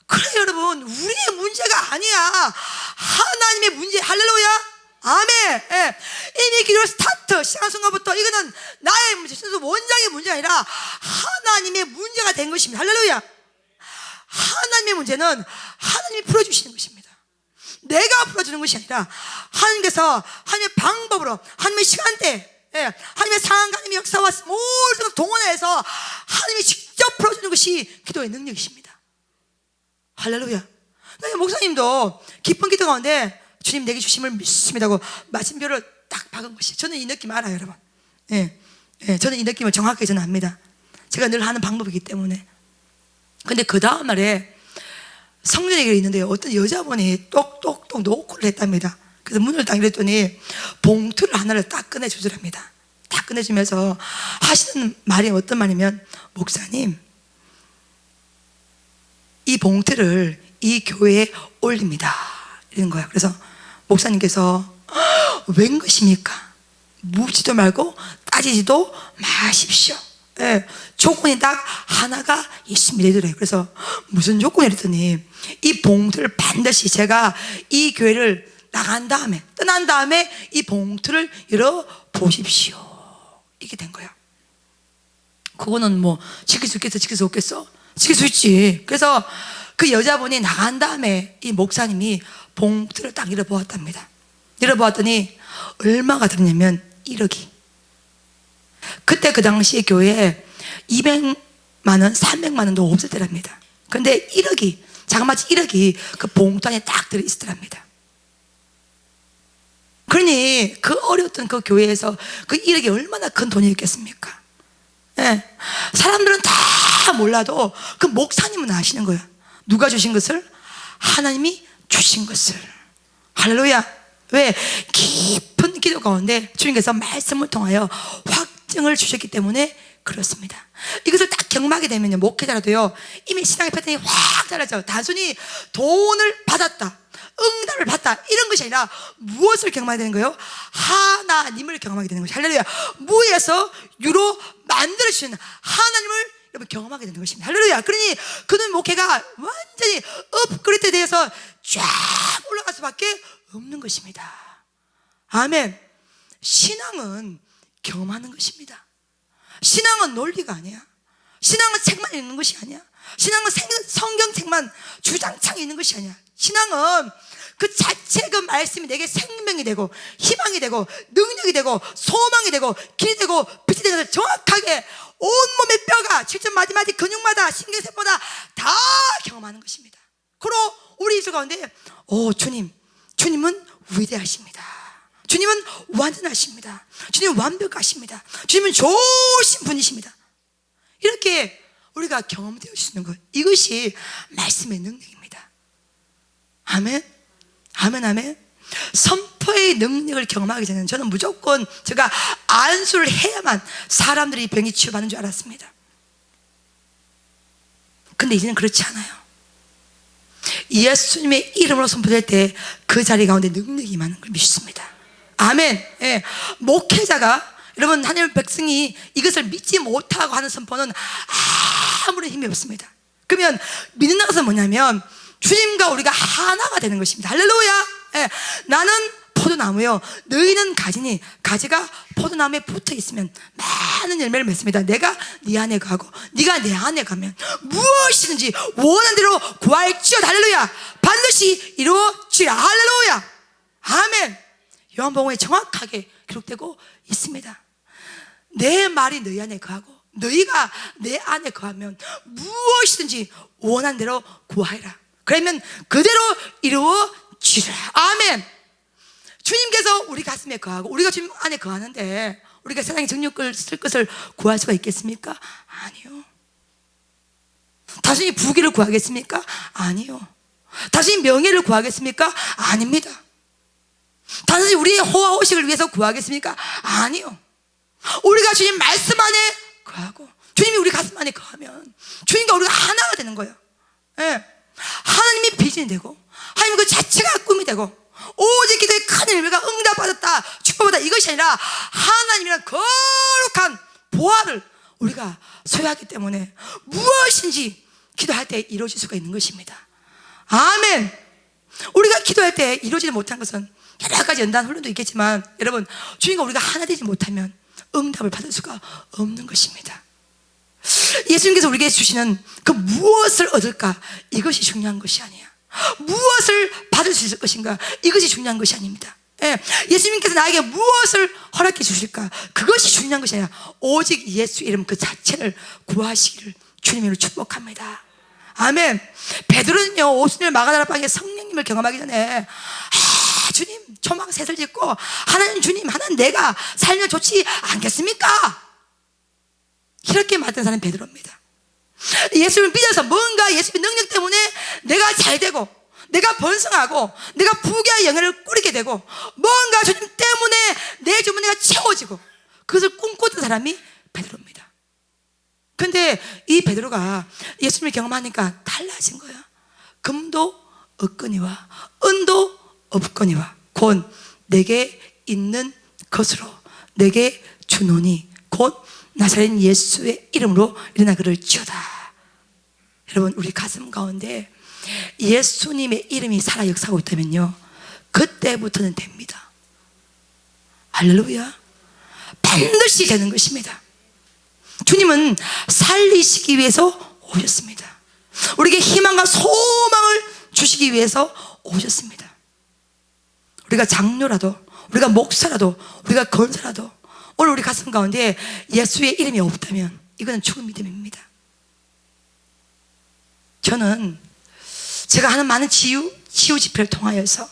그래 여러분, 우리의 문제가 아니야, 하나님의 문제. 할렐루야, 아멘. 이미 기도를 시작한 순간부터 이거는 나의 문제, 원장의 문제가 아니라 하나님의 문제가 된 것입니다. 할렐루야. 하나님의 문제는 하나님이 풀어주시는 것입니다. 내가 풀어주는 것이 아니라 하나님께서 하나님의 방법으로, 하나님의 시간대, 하나님의 상황과 하나님의 역사와 모든 것을 동원해서 하나님이 직접 풀어주는 것이 기도의 능력이십니다. 할렐루야. 목사님도 깊은 기도 가운데 주님 내게 주심을 믿습니다고 마침표를 딱 박은 것이, 저는 이 느낌 알아요, 여러분. 저는 이 느낌을 정확하게 저는 압니다. 제가 늘 하는 방법이기 때문에. 근데 그 다음 날에 성전 얘기가 있는데요, 어떤 여자분이 똑똑똑 노크를 했답니다. 그래서 문을 딱 열었더니 봉투를 하나를 딱 꺼내주더랍니다. 딱 꺼내주면서 하시는 말이 어떤 말이면, 목사님, 이 봉투를 이 교회에 올립니다, 이런 거야. 그래서 목사님께서 웬 것입니까? 묻지도 말고 따지지도 마십시오. 예, 조건이 딱 하나가 있습니다 이더래요. 그래서 무슨 조건이 있더니 이 봉투를 반드시 제가 이 교회를 나간 다음에 떠난 다음에 이 봉투를 열어 보십시오. 이게 된 거야. 그거는 뭐 지킬 수 있겠어? 지킬 수 없겠어? 지킬 수 있지. 그래서 그 여자분이 나간 다음에 이 목사님이 봉투를 딱 열어보았답니다. 열어보았더니 얼마가 들었냐면 1억이. 그때 그 당시에 교회에 200만 원, 300만 원도 없을 때랍니다. 그런데 1억이, 자그마치 1억이 그 봉투 안에 딱 들어있더랍니다. 그러니 그 어려웠던 그 교회에서 그 1억이 얼마나 큰 돈이었겠습니까? 예. 사람들은 다 몰라도 그 목사님은 아시는 거야. 누가 주신 것을? 하나님이 주신 것을. 할렐루야. 왜? 깊은 기도 가운데 주님께서 말씀을 통하여 확증을 주셨기 때문에 그렇습니다. 이것을 딱 경험하게 되면요, 목회자라도요, 이미 신앙의 패턴이 확 달라져요. 단순히 돈을 받았다, 응답을 받다, 이런 것이 아니라 무엇을 경험하게 되는 거예요? 하나님을 경험하게 되는 것이. 할렐루야. 무에서 유로 만들어주시는 하나님을 여러분 경험하게 되는 것입니다. 할렐루야. 그러니 그는 목회가 완전히 업그레이드에 대해서 쫙 올라갈 수밖에 없는 것입니다. 아멘. 신앙은 경험하는 것입니다. 신앙은 논리가 아니야. 신앙은 책만 읽는 것이 아니야. 신앙은 성경책만 주장창 있는 것이 아니야. 신앙은 그 자체 그 말씀이 내게 생명이 되고 희망이 되고 능력이 되고 소망이 되고 길이 되고 빛이 되고 정확하게 온몸의 뼈가 7점 마디마디 근육마다 신경세포마다 다 경험하는 것입니다. 그리고 우리 입술 가운데 주님은 위대하십니다. 주님은 완전하십니다. 주님은 완벽하십니다. 주님은 좋으신 분이십니다. 이렇게 우리가 경험되어 수 있는 것, 이것이 말씀의 능력입니다. 아멘. 아멘. 아멘. 선포의 능력을 경험하기 전에는 저는 무조건 제가 안수를 해야만 사람들이 병이 치유받는 줄 알았습니다. 근데 이제는 그렇지 않아요. 예수님의 이름으로 선포될 때 그 자리 가운데 능력이 임하는 걸 믿습니다. 아멘. 예. 목회자가, 여러분, 하나님의 백성이 이것을 믿지 못하고 하는 선포는 아무런 힘이 없습니다. 그러면 믿는 것은 뭐냐면 주님과 우리가 하나가 되는 것입니다. 할렐루야. 예. 나는 포도나무요, 너희는 가지니 가지가 포도나무에 붙어 있으면 많은 열매를 맺습니다. 내가 네 안에 가고 네가 내 안에 가면 무엇이든지 원하는 대로 구할지어다. 할렐루야. 반드시 이루어지라. 할렐루야. 아멘. 요한복음에 정확하게 기록되고 있습니다. 내 말이 너희 안에 거하고 너희가 내 안에 거하면 무엇이든지 원하는 대로 구하라. 그러면 그대로 이루어지라. 아멘. 주님께서 우리 가슴에 거하고 우리가 주님 안에 거하는데 우리가 세상의 정욕을 쓸 것을 구할 수가 있겠습니까? 아니요. 단순히 부귀를 구하겠습니까? 아니요. 단순히 명예를 구하겠습니까? 아닙니다. 단순히 우리의 호화호식을 위해서 구하겠습니까? 아니요. 우리가 주님 말씀 안에 거하고 주님이 우리 가슴 안에 거하면 주님과 우리가 하나가 되는 거예요. 예. 하나님이 비전이 되고 하나님 그 자체가 꿈이 되고 오직 기도의 큰 열매가 응답받았다, 축복받았다, 이것이 아니라 하나님이란 거룩한 보화를 우리가 소유하기 때문에 무엇인지 기도할 때 이루어질 수가 있는 것입니다. 아멘. 우리가 기도할 때 이루어지지 못한 것은 여러 가지 연단 훈련도 있겠지만 여러분, 주님과 우리가 하나 되지 못하면 응답을 받을 수가 없는 것입니다. 예수님께서 우리에게 주시는 그 무엇을 얻을까, 이것이 중요한 것이 아니야. 무엇을 받을 수 있을 것인가, 이것이 중요한 것이 아닙니다. 예. 예수님께서 나에게 무엇을 허락해 주실까, 그것이 중요한 것이 아니라 오직 예수 이름 그 자체를 구하시기를 주님으로 축복합니다. 아멘. 베드로는요, 오순절 마가다라 방에 성령님을 경험하기 전에 주님 초막 셋을 짓고 하나님, 주님, 하나님 내가 살면 좋지 않겠습니까? 이렇게 말했던 사람이 베드로입니다. 예수를 믿어서 뭔가 예수의 능력 때문에 내가 잘 되고 내가 번성하고 내가 부귀의 영예를 꾸리게 되고 뭔가 주님 때문에 내 주머니가 채워지고 그것을 꿈꿨던 사람이 베드로입니다. 그런데 이 베드로가 예수님을 경험하니까 달라진 거예요. 금도 없거니와 은도 없거니와 곧 내게 있는 것으로 내게 주노니 곧 나사렛 예수의 이름으로 일어나 그럴지어다. 여러분, 우리 가슴 가운데 예수님의 이름이 살아 역사하고 있다면요, 그때부터는 됩니다. 할렐루야. 반드시 되는 것입니다. 주님은 살리시기 위해서 오셨습니다. 우리에게 희망과 소망을 주시기 위해서 오셨습니다. 우리가 장로라도, 우리가 목사라도, 우리가 권사라도 오늘 우리 가슴 가운데 예수의 이름이 없다면 이거는 죽은 믿음입니다. 저는 제가 하는 많은 치유 집회를 통하여서,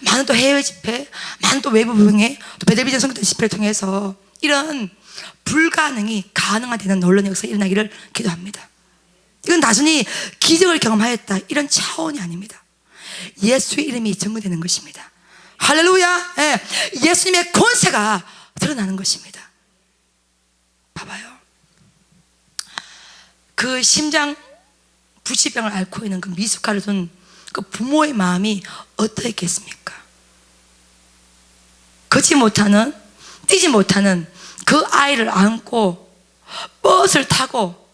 많은 또 해외 집회, 많은 또 외부 부흥회, 또 베델비전 성교단 집회를 통해서 이런 불가능이 가능화되는 놀라운 역사가 일어나기를 기도합니다. 이건 단순히 기적을 경험하였다 이런 차원이 아닙니다. 예수의 이름이 증거되는 것입니다. 할렐루야. 예. 예수님의 권세가 드러나는 것입니다. 봐봐요. 그 심장 부치병을 앓고 있는 그 미숙아를 둔 그 부모의 마음이 어떠했겠습니까? 걷지 못하는, 뛰지 못하는 그 아이를 안고 버스를 타고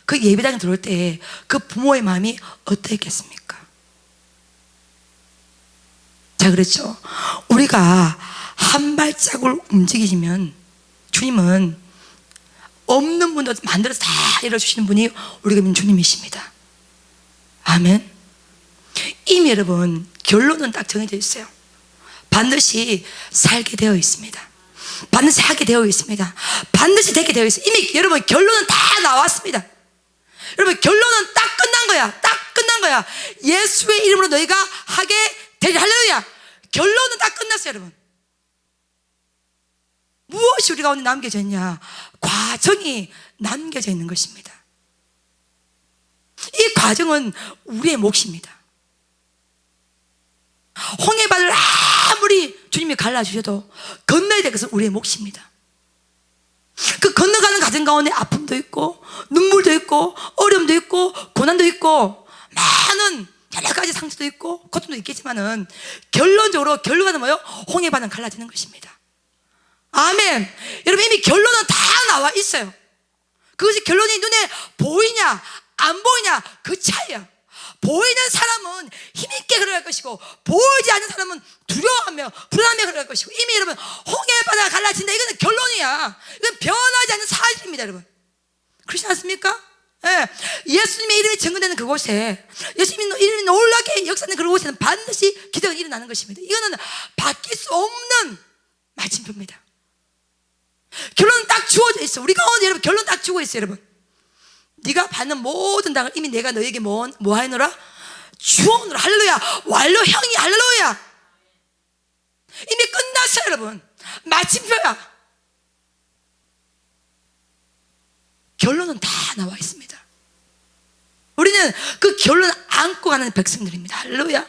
그 예배당에 들어올 때 그 부모의 마음이 어떠했겠습니까? 자, 그렇죠. 우리가 한 발자국을 움직이시면 주님은 없는 분도 만들어서 다 이뤄주시는 분이 우리가 믿는 주님이십니다. 아멘. 이미 여러분 결론은 딱 정해져 있어요. 반드시 살게 되어 있습니다. 반드시 하게 되어 있습니다. 반드시 되게 되어 있어요. 이미 여러분 결론은 다 나왔습니다. 여러분 결론은 딱 끝난 거야. 딱 끝난 거야. 예수의 이름으로 너희가 하게 되리. 할렐루야. 결론은 다 끝났어요. 여러분, 무엇이 우리 가운데 남겨져 있냐? 과정이 남겨져 있는 것입니다. 이 과정은 우리의 몫입니다. 홍해바다를 아무리 주님이 갈라주셔도 건너야 될 것은 우리의 몫입니다. 그 건너가는 과정 가운데 아픔도 있고 눈물도 있고 어려움도 있고 고난도 있고 많은 여러 가지 상처도 있고 고통도 있겠지만은 결론적으로 결론은 뭐예요? 홍해바다는 갈라지는 것입니다. 아멘. 여러분, 이미 결론은 다 나와 있어요. 그것이 결론이 눈에 보이냐 안 보이냐 그 차이야. 보이는 사람은 힘있게 걸어갈 것이고 보이지 않는 사람은 두려워하며 불안하며 걸어갈 것이고, 이미 여러분 홍해바다가 갈라진다. 이거는 결론이야. 이건 변하지 않는 사실입니다. 여러분, 그렇지 않습니까? 예. 예수님의 이름이 증거되는 그곳에, 예수님의 이름이 놀랍게 역사하는 그곳에는 반드시 기적이 일어나는 것입니다. 이거는 바뀔 수 없는 마침표입니다. 결론은 딱 주어져 있어. 우리 가운데 여러분 결론 딱 주고 있어요. 여러분, 네가 받는 모든 당을 이미 내가 너에게 뭐 하노라? 주어노라. 할렐루야. 완료형이. 할렐루야. 이미 끝났어요. 여러분, 마침표야. 결론은 다 나와 있습니다. 우리는 그 결론을 안고 가는 백성들입니다. 할렐루야.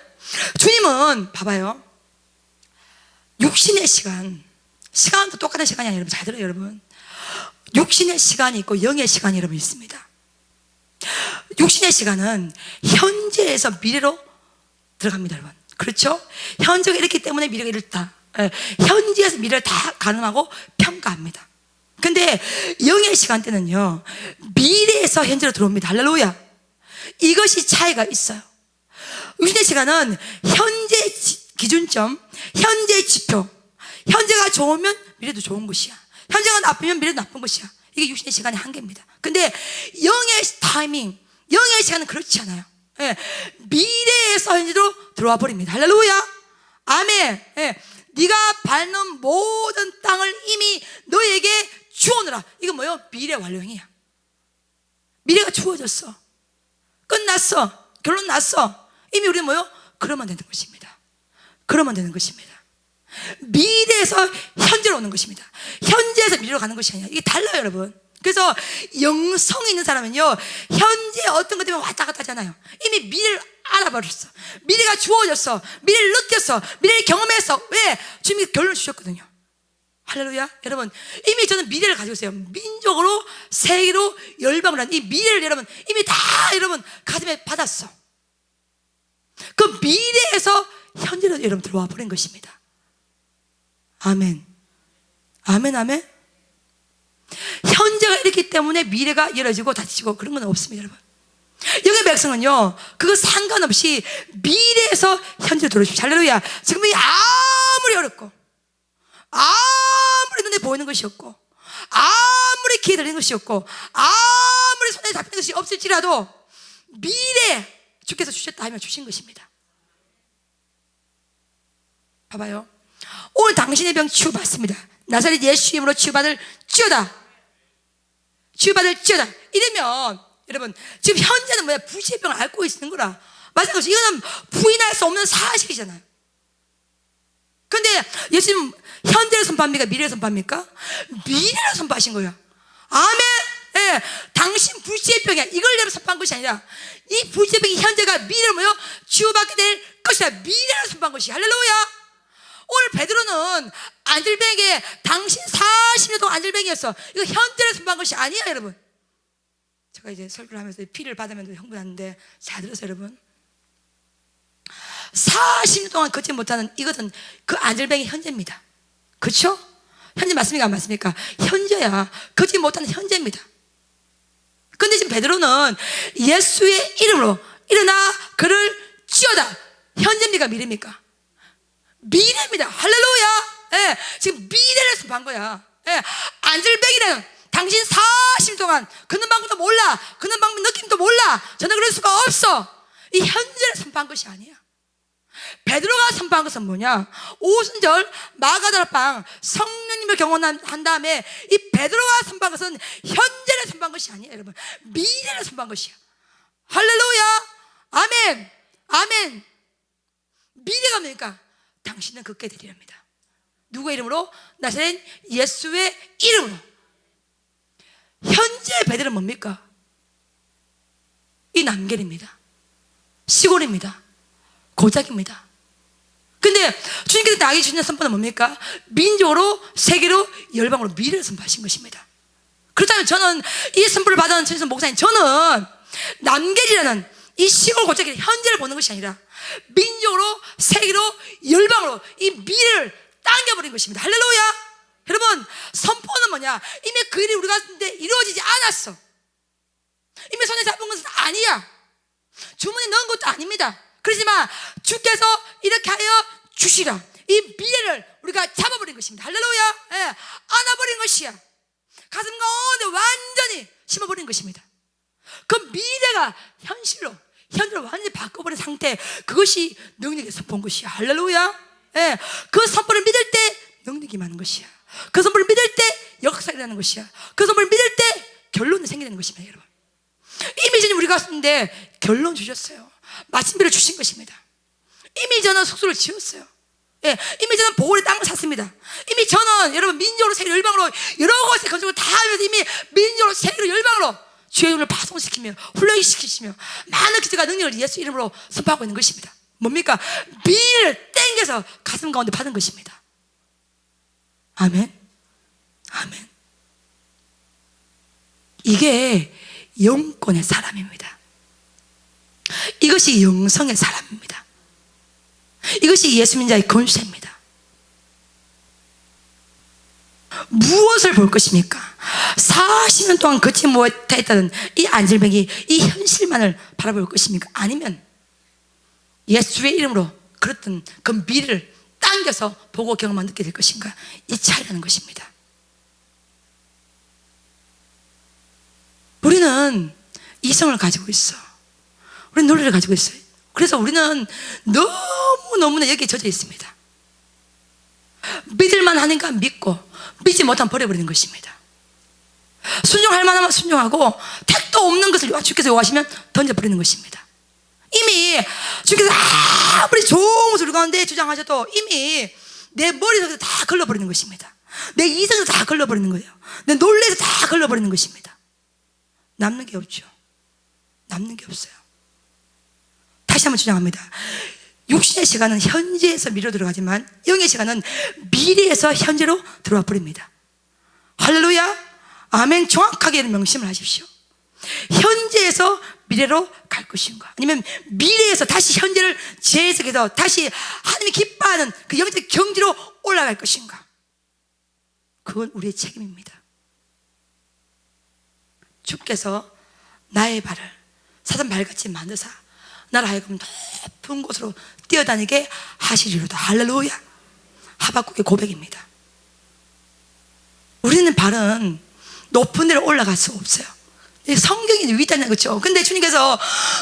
주님은 봐봐요, 육신의 시간도 똑같은 시간이 아니에요. 여러분 잘 들어요. 여러분, 육신의 시간이 있고 영의 시간이 여러분 있습니다. 육신의 시간은 현재에서 미래로 들어갑니다. 여러분, 그렇죠? 현재가 이렇기 때문에 미래가 이렇다. 현재에서 미래를 다 가늠하고 평가합니다. 근데 영의 시간대는요, 미래에서 현재로 들어옵니다. 할렐루야. 이것이 차이가 있어요. 육신의 시간은 현재 기준점, 현재 지표. 현재가 좋으면 미래도 좋은 것이야. 현재가 나쁘면 미래도 나쁜 것이야. 이게 육신의 시간의 한계입니다. 근데 영의 타이밍, 영의 시간은 그렇지 않아요. 예. 미래에서 현재로 들어와 버립니다. 할렐루야. 아멘. 예. 네가 밟는 모든 땅을 이미 너에게 주어놓으라. 이건 뭐예요? 미래 완료형이야. 미래가 주어졌어. 끝났어. 결론 났어. 이미 우리는 뭐예요? 그러면 되는 것입니다. 그러면 되는 것입니다. 미래에서 현재로 오는 것입니다. 현재에서 미래로 가는 것이 아니야. 이게 달라요, 여러분. 그래서 영성이 있는 사람은요, 현재 어떤 것 때문에 왔다 갔다 하잖아요. 이미 미래를 알아버렸어. 미래가 주어졌어. 미래를 느꼈어. 미래를 경험했어. 왜? 주님이 결론을 주셨거든요. 할렐루야. 여러분, 이미 저는 미래를 가지고 있어요. 민족으로, 세계로, 열방으로 한 이 미래를 여러분 이미 다 여러분 가슴에 받았어. 그 미래에서 현재로 여러분 들어와 버린 것입니다. 아멘. 아멘, 아멘. 현재가 이렇기 때문에 미래가 열어지고 닫히고 그런 건 없습니다, 여러분. 여기 백성은요, 그거 상관없이 미래에서 현재로 돌아오십시오. 할렐루야. 지금이 아무리 어렵고, 아무리 눈에 보이는 것이 없고, 아무리 귀에 들리는 것이 없고, 아무리 손에 잡히는 것이 없을지라도 미래 주께서 주셨다 하면 주신 것입니다. 봐봐요. 오늘 당신의 병 치유받습니다. 나사렛 예수 이름으로 치유받을지어다. 치유받을지어다. 이러면 여러분, 지금 현재는 뭐야? 부지의 병을 앓고 있는 거라. 마찬가지로 이거는 부인할 수 없는 사실이잖아요. 그런데 예수님 현재를 선포합니까? 미래를 선포합니까? 미래를 선포하신 거예요. 아멘. 예, 당신 불치의 병이야. 이걸 내가 선포한 것이 아니라 이 불치의 병이 현재가 미래로 뭐요? 치유받게 될 것이다. 미래를 선포한 것이. 할렐루야. 오늘 베드로는 안질병에게 당신 40년 동안 안질병이었어. 이거 현재를 선포한 것이 아니야, 여러분. 제가 이제 설교를 하면서 피를 받으면서 흥분하는데 잘 들으세요, 여러분. 40년 동안 걷지 못하는 이것은 그 안질병의 현재입니다. 그렇죠? 현재 맞습니까? 안 맞습니까? 현재야. 걷지 못하는 현재입니다. 근데 지금 베드로는 예수의 이름으로 일어나 그를 쥐어다. 현재입니까? 미래입니까? 미래입니다. 할렐루야. 예, 지금 미래를 선포한 거야. 예, 안질병이라는 당신 40년 동안 걷는 방법도 몰라, 걷는 방법 느낌도 몰라, 저는 그럴 수가 없어. 이 현재를 선포한 것이 아니야. 베드로가 선포한 것은 뭐냐? 오순절 마가다라방 성령님을 경험한 다음에 이 베드로가 선포한 것은 현재를 선포한 것이 아니에요, 여러분. 미래를 선포한 것이야. 할렐루야. 아멘. 아멘. 미래가 뭡니까? 당신은 걷게 되리랍니다. 누구의 이름으로? 나사렛 예수의 이름으로. 현재 베드로는 뭡니까? 이 남겔입니다. 시골입니다. 고작입니다. 근데 주님께서 나에게 주신 선포는 뭡니까? 민족으로, 세계로, 열방으로 미래를 선포하신 것입니다. 그렇다면 저는 이 선포를 받은 전선 목사님, 저는 남겔이라는 이 시골 고작의 현재를 보는 것이 아니라 민족으로, 세계로, 열방으로 이 미래를 당겨버린 것입니다. 할렐루야. 여러분, 선포는 뭐냐? 이미 그 일이 우리가 했는데 이루어지지 않았어. 이미 손에 잡은 것은 아니야. 주문에 넣은 것도 아닙니다. 그렇지만 주께서 이렇게 하여 주시라. 이 미래를 우리가 잡아버린 것입니다. 할렐루야. 예, 안아버린 것이야. 가슴 가운데 완전히 심어버린 것입니다. 그 미래가 현재로 완전히 바꿔버린 상태, 그것이 능력의 선포인 것이야. 할렐루야. 예, 그 선포를 믿을 때 능력이 많은 것이야. 그 선포를 믿을 때 역사가 일어나는 것이야. 그 선포를 믿을 때 결론이 생기는 것입니다, 여러분. 이미 전에 우리가 왔는데 결론 주셨어요. 마침표를 주신 것입니다. 이미 저는 숙소를 지었어요. 예, 이미 저는 보홀의 땅을 샀습니다. 이미 저는 여러분 민족으로, 세계로, 열방으로 여러 곳에 건축을 다 하면서 이미 민족으로, 세계로, 열방으로 주의 이름을 파송시키며 훈련시키시며 많은 기적과 능력을 예수 이름으로 선포하고 있는 것입니다. 뭡니까? 미래를 땡겨서 가슴 가운데 받은 것입니다. 아멘. 아멘. 이게 영권의 사람입니다. 이것이 영성의 사람입니다. 이것이 예수 믿는 자의 권세입니다. 무엇을 볼 것입니까? 40년 동안 걷지 못했다는 이 안질병이 이 현실만을 바라볼 것입니까? 아니면 예수의 이름으로 그랬던 그 미래를 당겨서 보고 경험만 느끼게 될 것인가? 이 차이라는 것입니다. 우리는 이성을 가지고 있어. 우리는 논리를 가지고 있어요. 그래서 우리는 너무너무나 여기에 젖어 있습니다. 믿을만 하니까 믿고 믿지 못하면 버려버리는 것입니다. 순종할 만하면 순종하고 택도 없는 것을 주께서 요구하시면 던져버리는 것입니다. 이미 주께서 아무리 좋은 것을 우리 가운데 주장하셔도 이미 내 머리에서 다 걸러버리는 것입니다. 내 이성에서 다 걸러버리는 거예요. 내 논리에서 다 걸러버리는 것입니다. 남는 게 없죠. 남는 게 없어요. 다시 한번 주장합니다. 육신의 시간은 현재에서 미래로 들어가지만 영의 시간은 미래에서 현재로 들어와 버립니다. 할렐루야. 아멘. 정확하게 명심을 하십시오. 현재에서 미래로 갈 것인가, 아니면 미래에서 다시 현재를 재해석해서 다시 하나님이 기뻐하는 그 영적 경지로 올라갈 것인가, 그건 우리의 책임입니다. 주께서 나의 발을 사단 발같이 만드사 나를 하여금 높은 곳으로 뛰어다니게 하시리로다. 할렐루야. 하박국의 고백입니다. 우리는 발은 높은 데로 올라갈 수 없어요. 성경이 위다냐, 그렇죠? 근데 주님께서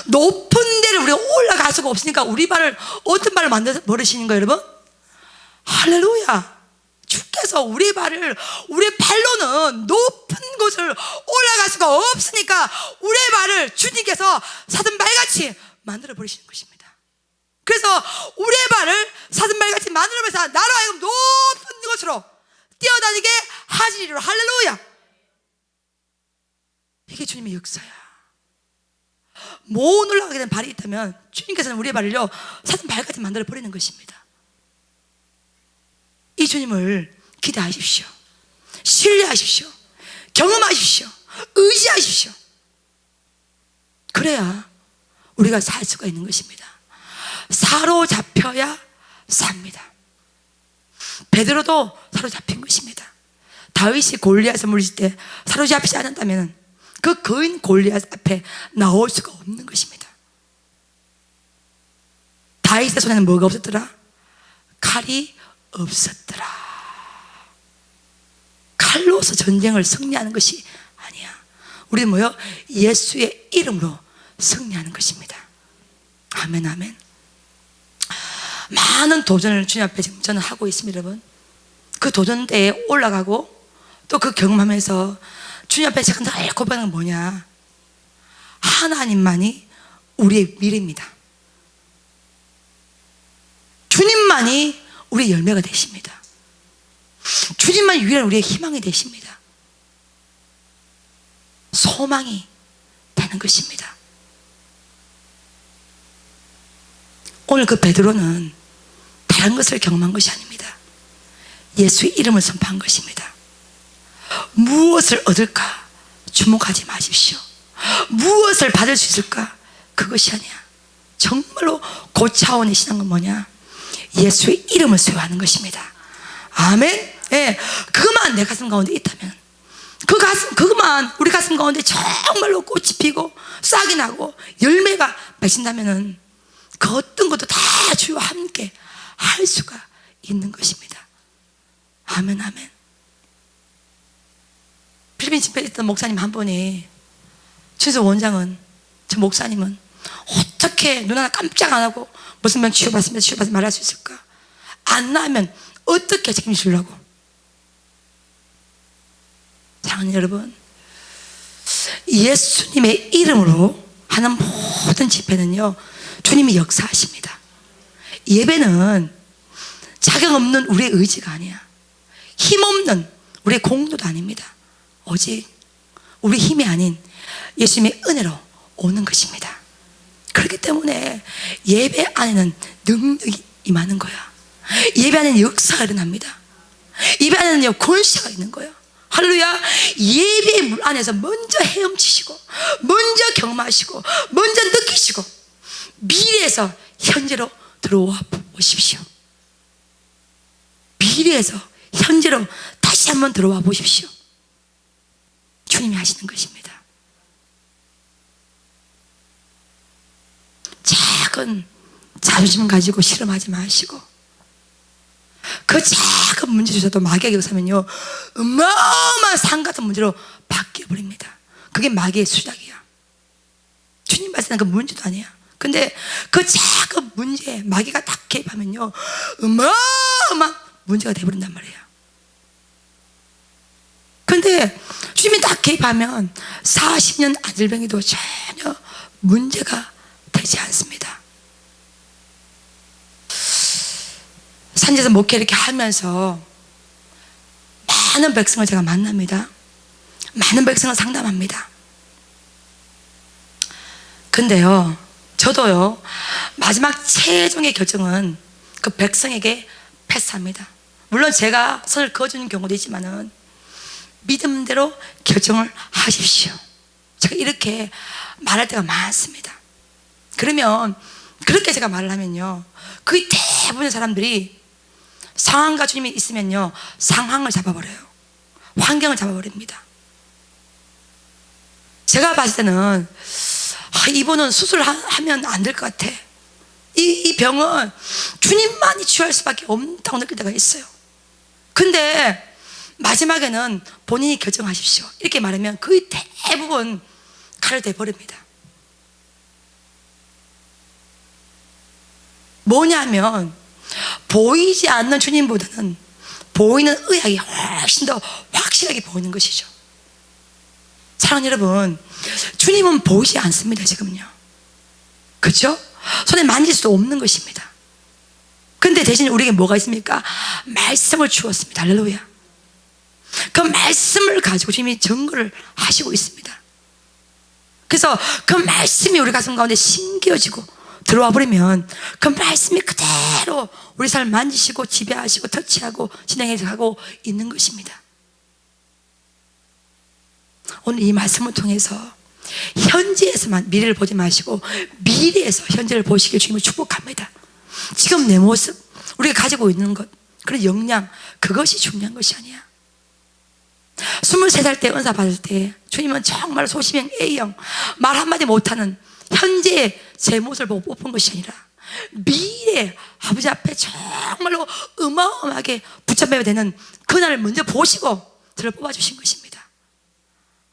높은 데를 우리가 올라갈 수가 없으니까 우리 발을 어떤 발을 만들어 버리시는 거예요, 여러분? 할렐루야. 주께서 우리 발을, 우리 발로는 높은 곳을 올라갈 수가 없으니까 우리 발을 주님께서 사슴 발같이 만들어 버리시는 것입니다. 그래서 우리 발을 사슴 발같이 만들어 버려서 나로 하여금 높은 곳으로 뛰어다니게 하시리로. 할렐루야. 이게 주님의 역사야. 못 올라가게 된 발이 있다면 주님께서는 우리의 발을요 사슴 발같이 만들어 버리는 것입니다. 이 주님을 기대하십시오. 신뢰하십시오. 경험하십시오. 의지하십시오. 그래야 우리가 살 수가 있는 것입니다. 사로잡혀야 삽니다. 베드로도 사로잡힌 것입니다. 다윗이 골리앗을 물리칠 때 사로잡히지 않았다면 그 거인 골리앗 앞에 나올 수가 없는 것입니다. 다윗의 손에는 뭐가 없었더라? 칼이 없었더라. 칼로서 전쟁을 승리하는 것이 아니야. 우리는 뭐요? 예수의 이름으로 승리하는 것입니다. 아멘, 아멘. 많은 도전을 주님 앞에 지금 저는 하고 있습니다, 여러분. 그 도전대에 올라가고 또 그 경험하면서 주님 앞에 제가 늘 고백하는 건 뭐냐? 하나님만이 우리의 미래입니다. 주님만이 우리의 열매가 되십니다. 주님만이 유일한 우리의 희망이 되십니다. 소망이 되는 것입니다. 오늘 그 베드로는 다른 것을 경험한 것이 아닙니다. 예수의 이름을 선포한 것입니다. 무엇을 얻을까 주목하지 마십시오. 무엇을 받을 수 있을까 그것이 아니야. 정말로 고차원의 신앙은 뭐냐? 예수의 이름을 소유하는 것입니다. 아멘. 예, 그것만 내 가슴 가운데 있다면, 그것만 우리 가슴 가운데 정말로 꽃이 피고 싹이 나고 열매가 맺힌다면은 그 어떤 것도 다 주와 함께 할 수가 있는 것입니다. 아멘, 아멘. 필리핀 집회에 있던 목사님 한 분이, 최소 원장은, 저 목사님은 어떻게 눈 하나 깜짝 안 하고 무슨 병 치유받습니다 말할 수 있을까? 안 나면 어떻게 책임지려고? 사랑하는 여러분, 예수님의 이름으로 하는 모든 집회는요 주님이 역사하십니다. 예배는 자격 없는 우리의 의지가 아니야. 힘없는 우리의 공로도 아닙니다. 오직 우리 힘이 아닌 예수님의 은혜로 오는 것입니다. 그렇기 때문에 예배 안에는 능력이 임하는 거야. 예배 안에는 역사가 일어납니다. 예배 안에는 권세가 있는 거야. 할렐루야. 예배의 물 안에서 먼저 헤엄치시고, 먼저 경험하시고, 먼저 느끼시고, 미래에서 현재로 들어와 보십시오. 미래에서 현재로 다시 한번 들어와 보십시오. 주님이 하시는 것입니다. 작은 자존심 가지고 실험하지 마시고, 그 작은 문제조차도 마귀에게 의사면요 어마어마한 산 같은 문제로 바뀌어버립니다. 그게 마귀의 수작이야. 주님 말씀은 그 문제도 아니야. 근데 그 작은 문제에 마귀가 딱 개입하면요 어마어마한 문제가 되어버린단 말이야. 근데 주님이 딱 개입하면 40년 아들병이도 전혀 문제가 되지 않습니다. 산지에서 목회 이렇게 하면서 많은 백성을 제가 만납니다. 많은 백성을 상담합니다. 근데요, 저도요, 마지막 최종의 결정은 그 백성에게 패스합니다. 물론 제가 선을 그어주는 경우도 있지만은 믿음대로 결정을 하십시오. 제가 이렇게 말할 때가 많습니다. 그러면 그렇게 제가 말을 하면요 거의 대부분의 사람들이 상황과 주님이 있으면요 상황을 잡아버려요. 환경을 잡아버립니다. 제가 봤을 때는 이분은 수술하면 안 될 것 같아. 이 병은 주님만이 치유할 수밖에 없다고 느낄 때가 있어요. 근데 마지막에는 본인이 결정하십시오 이렇게 말하면 거의 대부분 칼을 대버립니다. 뭐냐면 보이지 않는 주님보다는 보이는 의학이 훨씬 더 확실하게 보이는 것이죠. 사랑하는 여러분, 주님은 보이지 않습니다. 지금요, 그렇죠? 손에 만질 수도 없는 것입니다. 근데 대신 우리에게 뭐가 있습니까? 말씀을 주었습니다. 할렐루야. 그 말씀을 가지고 주님이 증거를 하시고 있습니다. 그래서 그 말씀이 우리 가슴 가운데 심겨지고 들어와 버리면 그 말씀이 그대로 우리 삶을 만지시고 지배하시고 터치하고 진행해가고 있는 것입니다. 오늘 이 말씀을 통해서 현재에서만 미래를 보지 마시고 미래에서 현재를 보시길 주님을 축복합니다. 지금 내 모습, 우리가 가지고 있는 것, 그런 역량, 그것이 중요한 것이 아니야. 23살 때 은사 받을 때 주님은 정말 소심형 A형, 말 한마디 못하는 현재의 제 모습을 보고 뽑은 것이 아니라 미래 아버지 앞에 정말로 어마어마하게 붙잡혀야 되는 그날을 먼저 보시고 저를 뽑아주신 것입니다.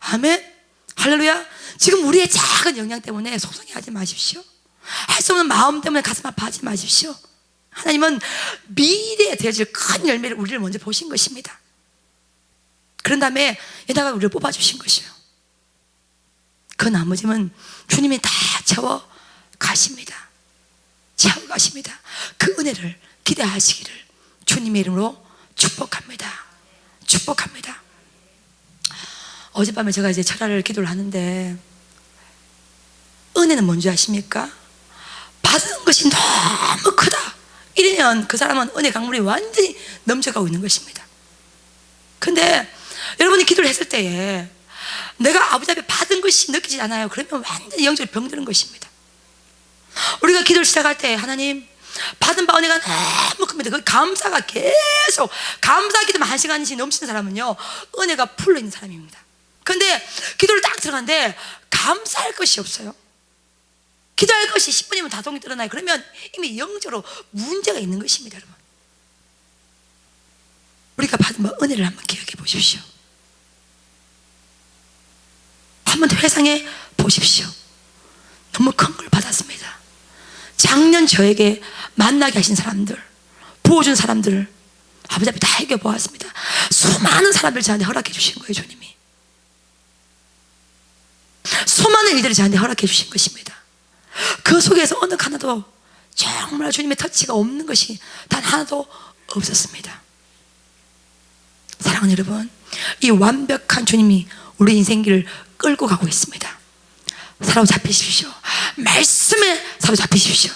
아멘. 할렐루야. 지금 우리의 작은 역량 때문에 속상해하지 마십시오. 할 수 없는 마음 때문에 가슴 아파하지 마십시오. 하나님은 미래에 되어질 큰 열매를 우리를 먼저 보신 것입니다. 그런 다음에 여기다가 우리를 뽑아주신 것이에요. 그 나머지는 주님이 다 채워 가십니다. 채워 가십니다. 그 은혜를 기대하시기를 주님의 이름으로 축복합니다. 축복합니다. 어젯밤에 제가 이제 철야를 기도를 하는데, 은혜는 뭔지 아십니까? 받은 것이 너무 크다 이러면 그 사람은 은혜 강물이 완전히 넘쳐가고 있는 것입니다. 근데 여러분이 기도를 했을 때에 내가 아버지 앞에 받은 것이 느끼지 않아요. 그러면 완전히 영적으로 병드는 것입니다. 우리가 기도를 시작할 때 하나님 받은 바 은혜가 너무 큽니다. 그 감사가 계속, 감사 기도만 1시간씩 넘치는 사람은요 은혜가 풀려 있는 사람입니다. 근데 기도를 딱 들어갔는데 감사할 것이 없어요. 기도할 것이 10분이면 다 동이 드러나요. 그러면 이미 영적으로 문제가 있는 것입니다. 여러분, 우리가 받은 바 은혜를 한번 기억해 보십시오. 한번 회상해 보십시오. 너무 큰 걸 받았습니다. 작년 저에게 만나게 하신 사람들, 부어준 사람들 아버지 앞에 다 해결해 보았습니다. 수많은 사람들 저한테 허락해 주신 거예요. 주님이 수많은 일들을 저한테 허락해 주신 것입니다. 그 속에서 어느 하나도 정말 주님의 터치가 없는 것이 단 하나도 없었습니다. 사랑하는 여러분, 이 완벽한 주님이 우리 인생길을 끌고 가고 있습니다. 사로잡히십시오. 말씀에 사로잡히십시오.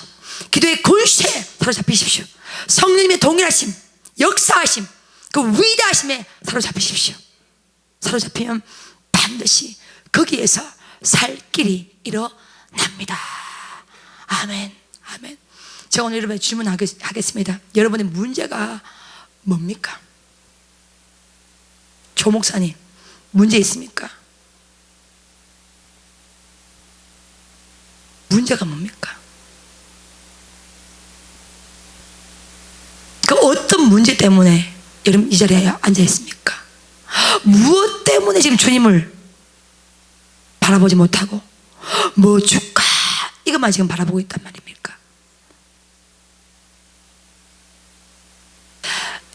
기도의 권세에 사로잡히십시오. 성령님의 동일하심, 역사하심, 그 위대하심에 사로잡히십시오. 사로잡히면 반드시 거기에서 살 길이 일어납니다. 아멘. 아멘. 제가 오늘 여러분에게 질문하겠습니다. 여러분의 문제가 뭡니까? 조 목사님, 문제 있습니까? 문제가 뭡니까? 그 어떤 문제 때문에 여러분 이 자리에 앉아 있습니까? 무엇 때문에 지금 주님을 바라보지 못하고 뭐 줄까 이것만 지금 바라보고 있단 말입니까?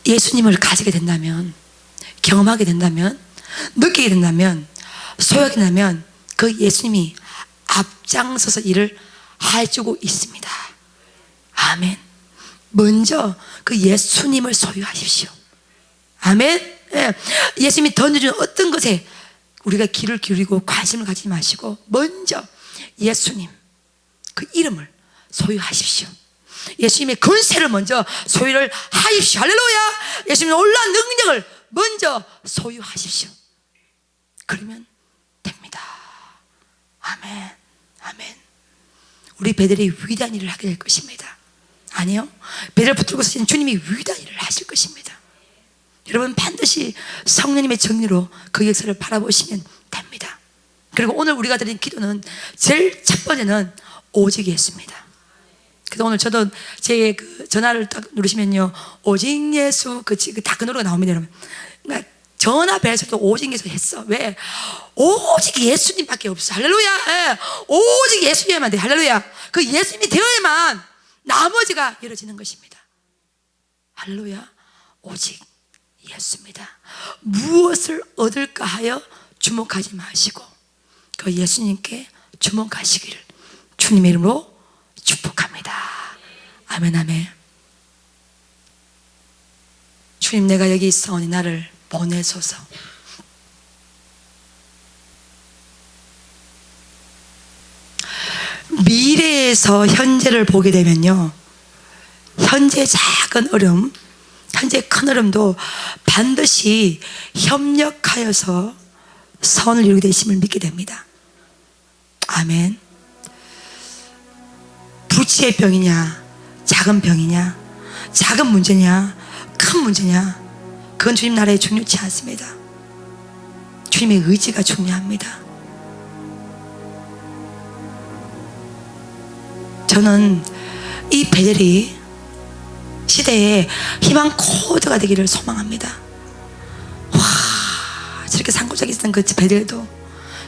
예수님을 가지게 된다면, 경험하게 된다면, 느끼게 된다면, 소유하게 된다면 그 예수님이 앞장서서 일을 해주고 있습니다. 아멘. 먼저 그 예수님을 소유하십시오. 아멘. 예수님이 던져준 어떤 것에 우리가 귀를 기울이고 관심을 가지지 마시고 먼저 예수님 그 이름을 소유하십시오. 예수님의 권세를 먼저 소유를 하십시오. 할렐루야. 예수님의 놀라운 능력을 먼저 소유하십시오. 그러면 됩니다. 아멘. 아멘. 우리 베델이 위대한 일을 하게 될 것입니다. 아니요, 배를 붙들고 서신 주님이 위대한 일을 하실 것입니다. 여러분 반드시 성령님의 정리로 그 역사를 바라보시면 됩니다. 그리고 오늘 우리가 드린 기도는 제일 첫 번째는 오직 예수입니다. 그래서 오늘 저도 제 그 전화를 딱 누르시면요, 오직 예수 다 그 노래가 나옵니다, 여러분. 그러니까 전화 벨에서도 오직 예수 했어. 왜? 오직 예수님밖에 없어. 할렐루야. 예. 오직 예수님만 돼. 할렐루야. 그 예수님이 되어야만 나머지가 이루어지는 것입니다. 할렐루야. 오직 예수입니다. 무엇을 얻을까 하여 주목하지 마시고 그 예수님께 주목하시기를 주님의 이름으로 축복합니다. 아멘, 아멘. 주님, 내가 여기 있사오니 나를 보내소서. 미래에서 현재를 보게 되면요, 현재 작은 얼음, 현재 큰 얼음도 반드시 협력하여서 선을 이루게 되심을 믿게 됩니다. 아멘. 부치의 병이냐, 작은 병이냐, 작은 문제냐, 큰 문제냐, 그건 주님 나라에 중요치 않습니다. 주님의 의지가 중요합니다. 저는 이 베델이 시대에 희망 코드가 되기를 소망합니다. 와, 저렇게 산고작에 있었던 그 베델도,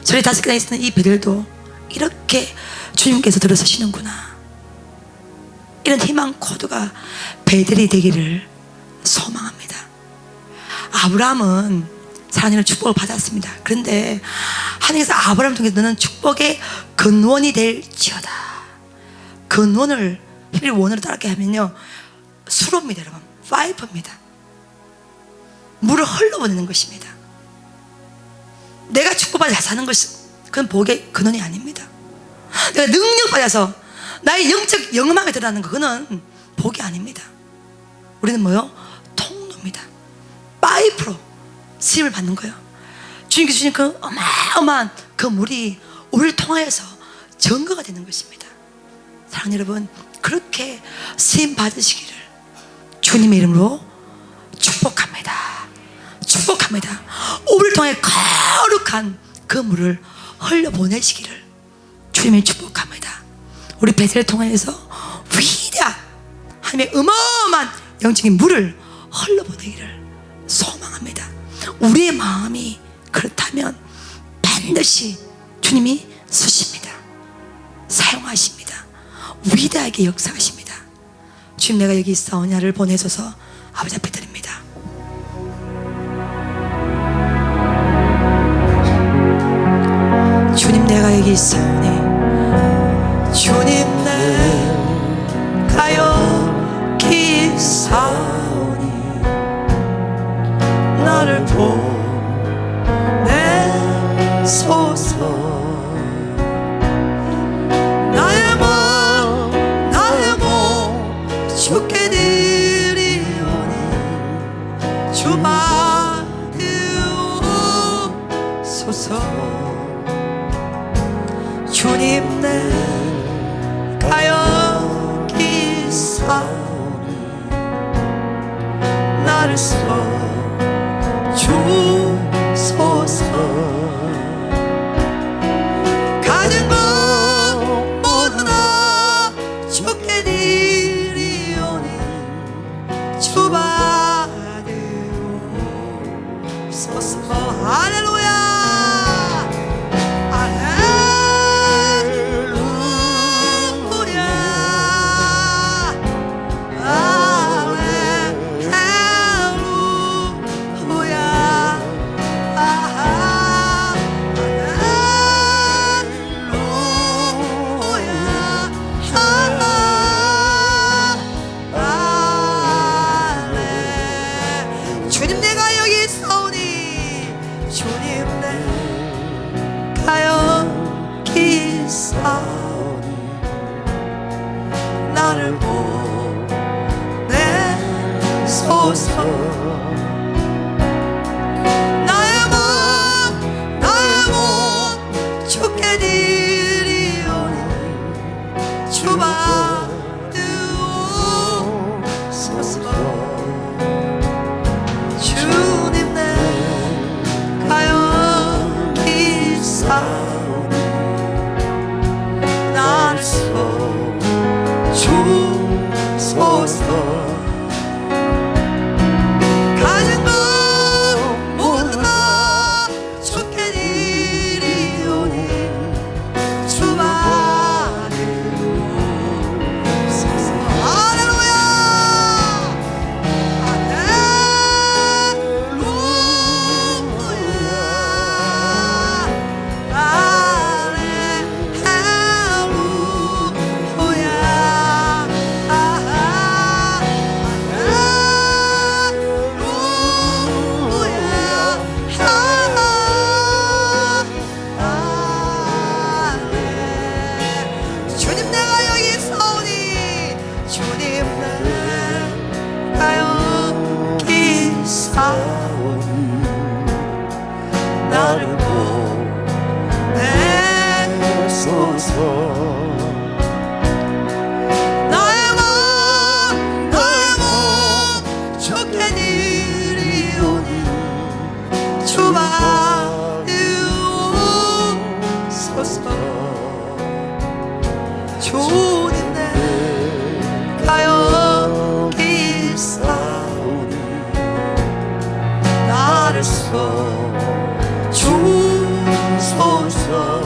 저리 다섯 계단에 있었던 이 베델도 이렇게 주님께서 들어서시는구나. 이런 희망 코드가 베델이 되기를 소망합니다. 아브라함은 하나님의 축복을 받았습니다. 그런데 하나님께서 아브라함을 통해서 너는 축복의 근원이 될지어다. 근원을 힐 원으로 따르게 하면요, 수로입니다, 여러분. 파이프입니다. 물을 흘러보내는 것입니다. 내가 축복받아 잘 사는 것이 그건 복의 근원이 아닙니다. 내가 능력받아서 나의 영적 영음함에 드러나는 거, 그거는 복이 아닙니다. 우리는 뭐요? 통로입니다. 파이프로 쓰임을 받는 거예요. 주님께서 주신 그 어마어마한 그 물이 우리를 통하여서 증거가 되는 것입니다. 사랑하는 여러분, 그렇게 쓰임 받으시기를 주님의 이름으로 축복합니다. 축복합니다. 우리를 통해 거룩한 그 물을 흘려보내시기를 주님이 축복합니다. 우리 베델을 통해서 위대한 하나님의 어마어마한 영적인 물을 흘러보내기를 소망합니다. 우리의 마음이 그렇다면 반드시 주님이 쓰십니다. 사용하십니다. 위대하게 역사하십니다. 주님, 내가 여기 있사오니 나를 보내소서. 아버지 앞에 드립니다. 주님, 내가 여기 있사오니 주님, 내가 여기 있사오니 나를 보내소서. 나의 몸 주께 드리오니 주 받으옵소서. 주님, 내가 여기 있사오니 나를 써주소서. 가진 것 모두 다 주께 드리오니 주 받으옵소서. 할렐루야. 주님, 내가 여기 있사오니 주님, 내가 여기 있사오니 나를 보내소서. 나의 몸 주께 드리오니 주 받으옵소서. 주님, 내가 여기 있사오니 주소서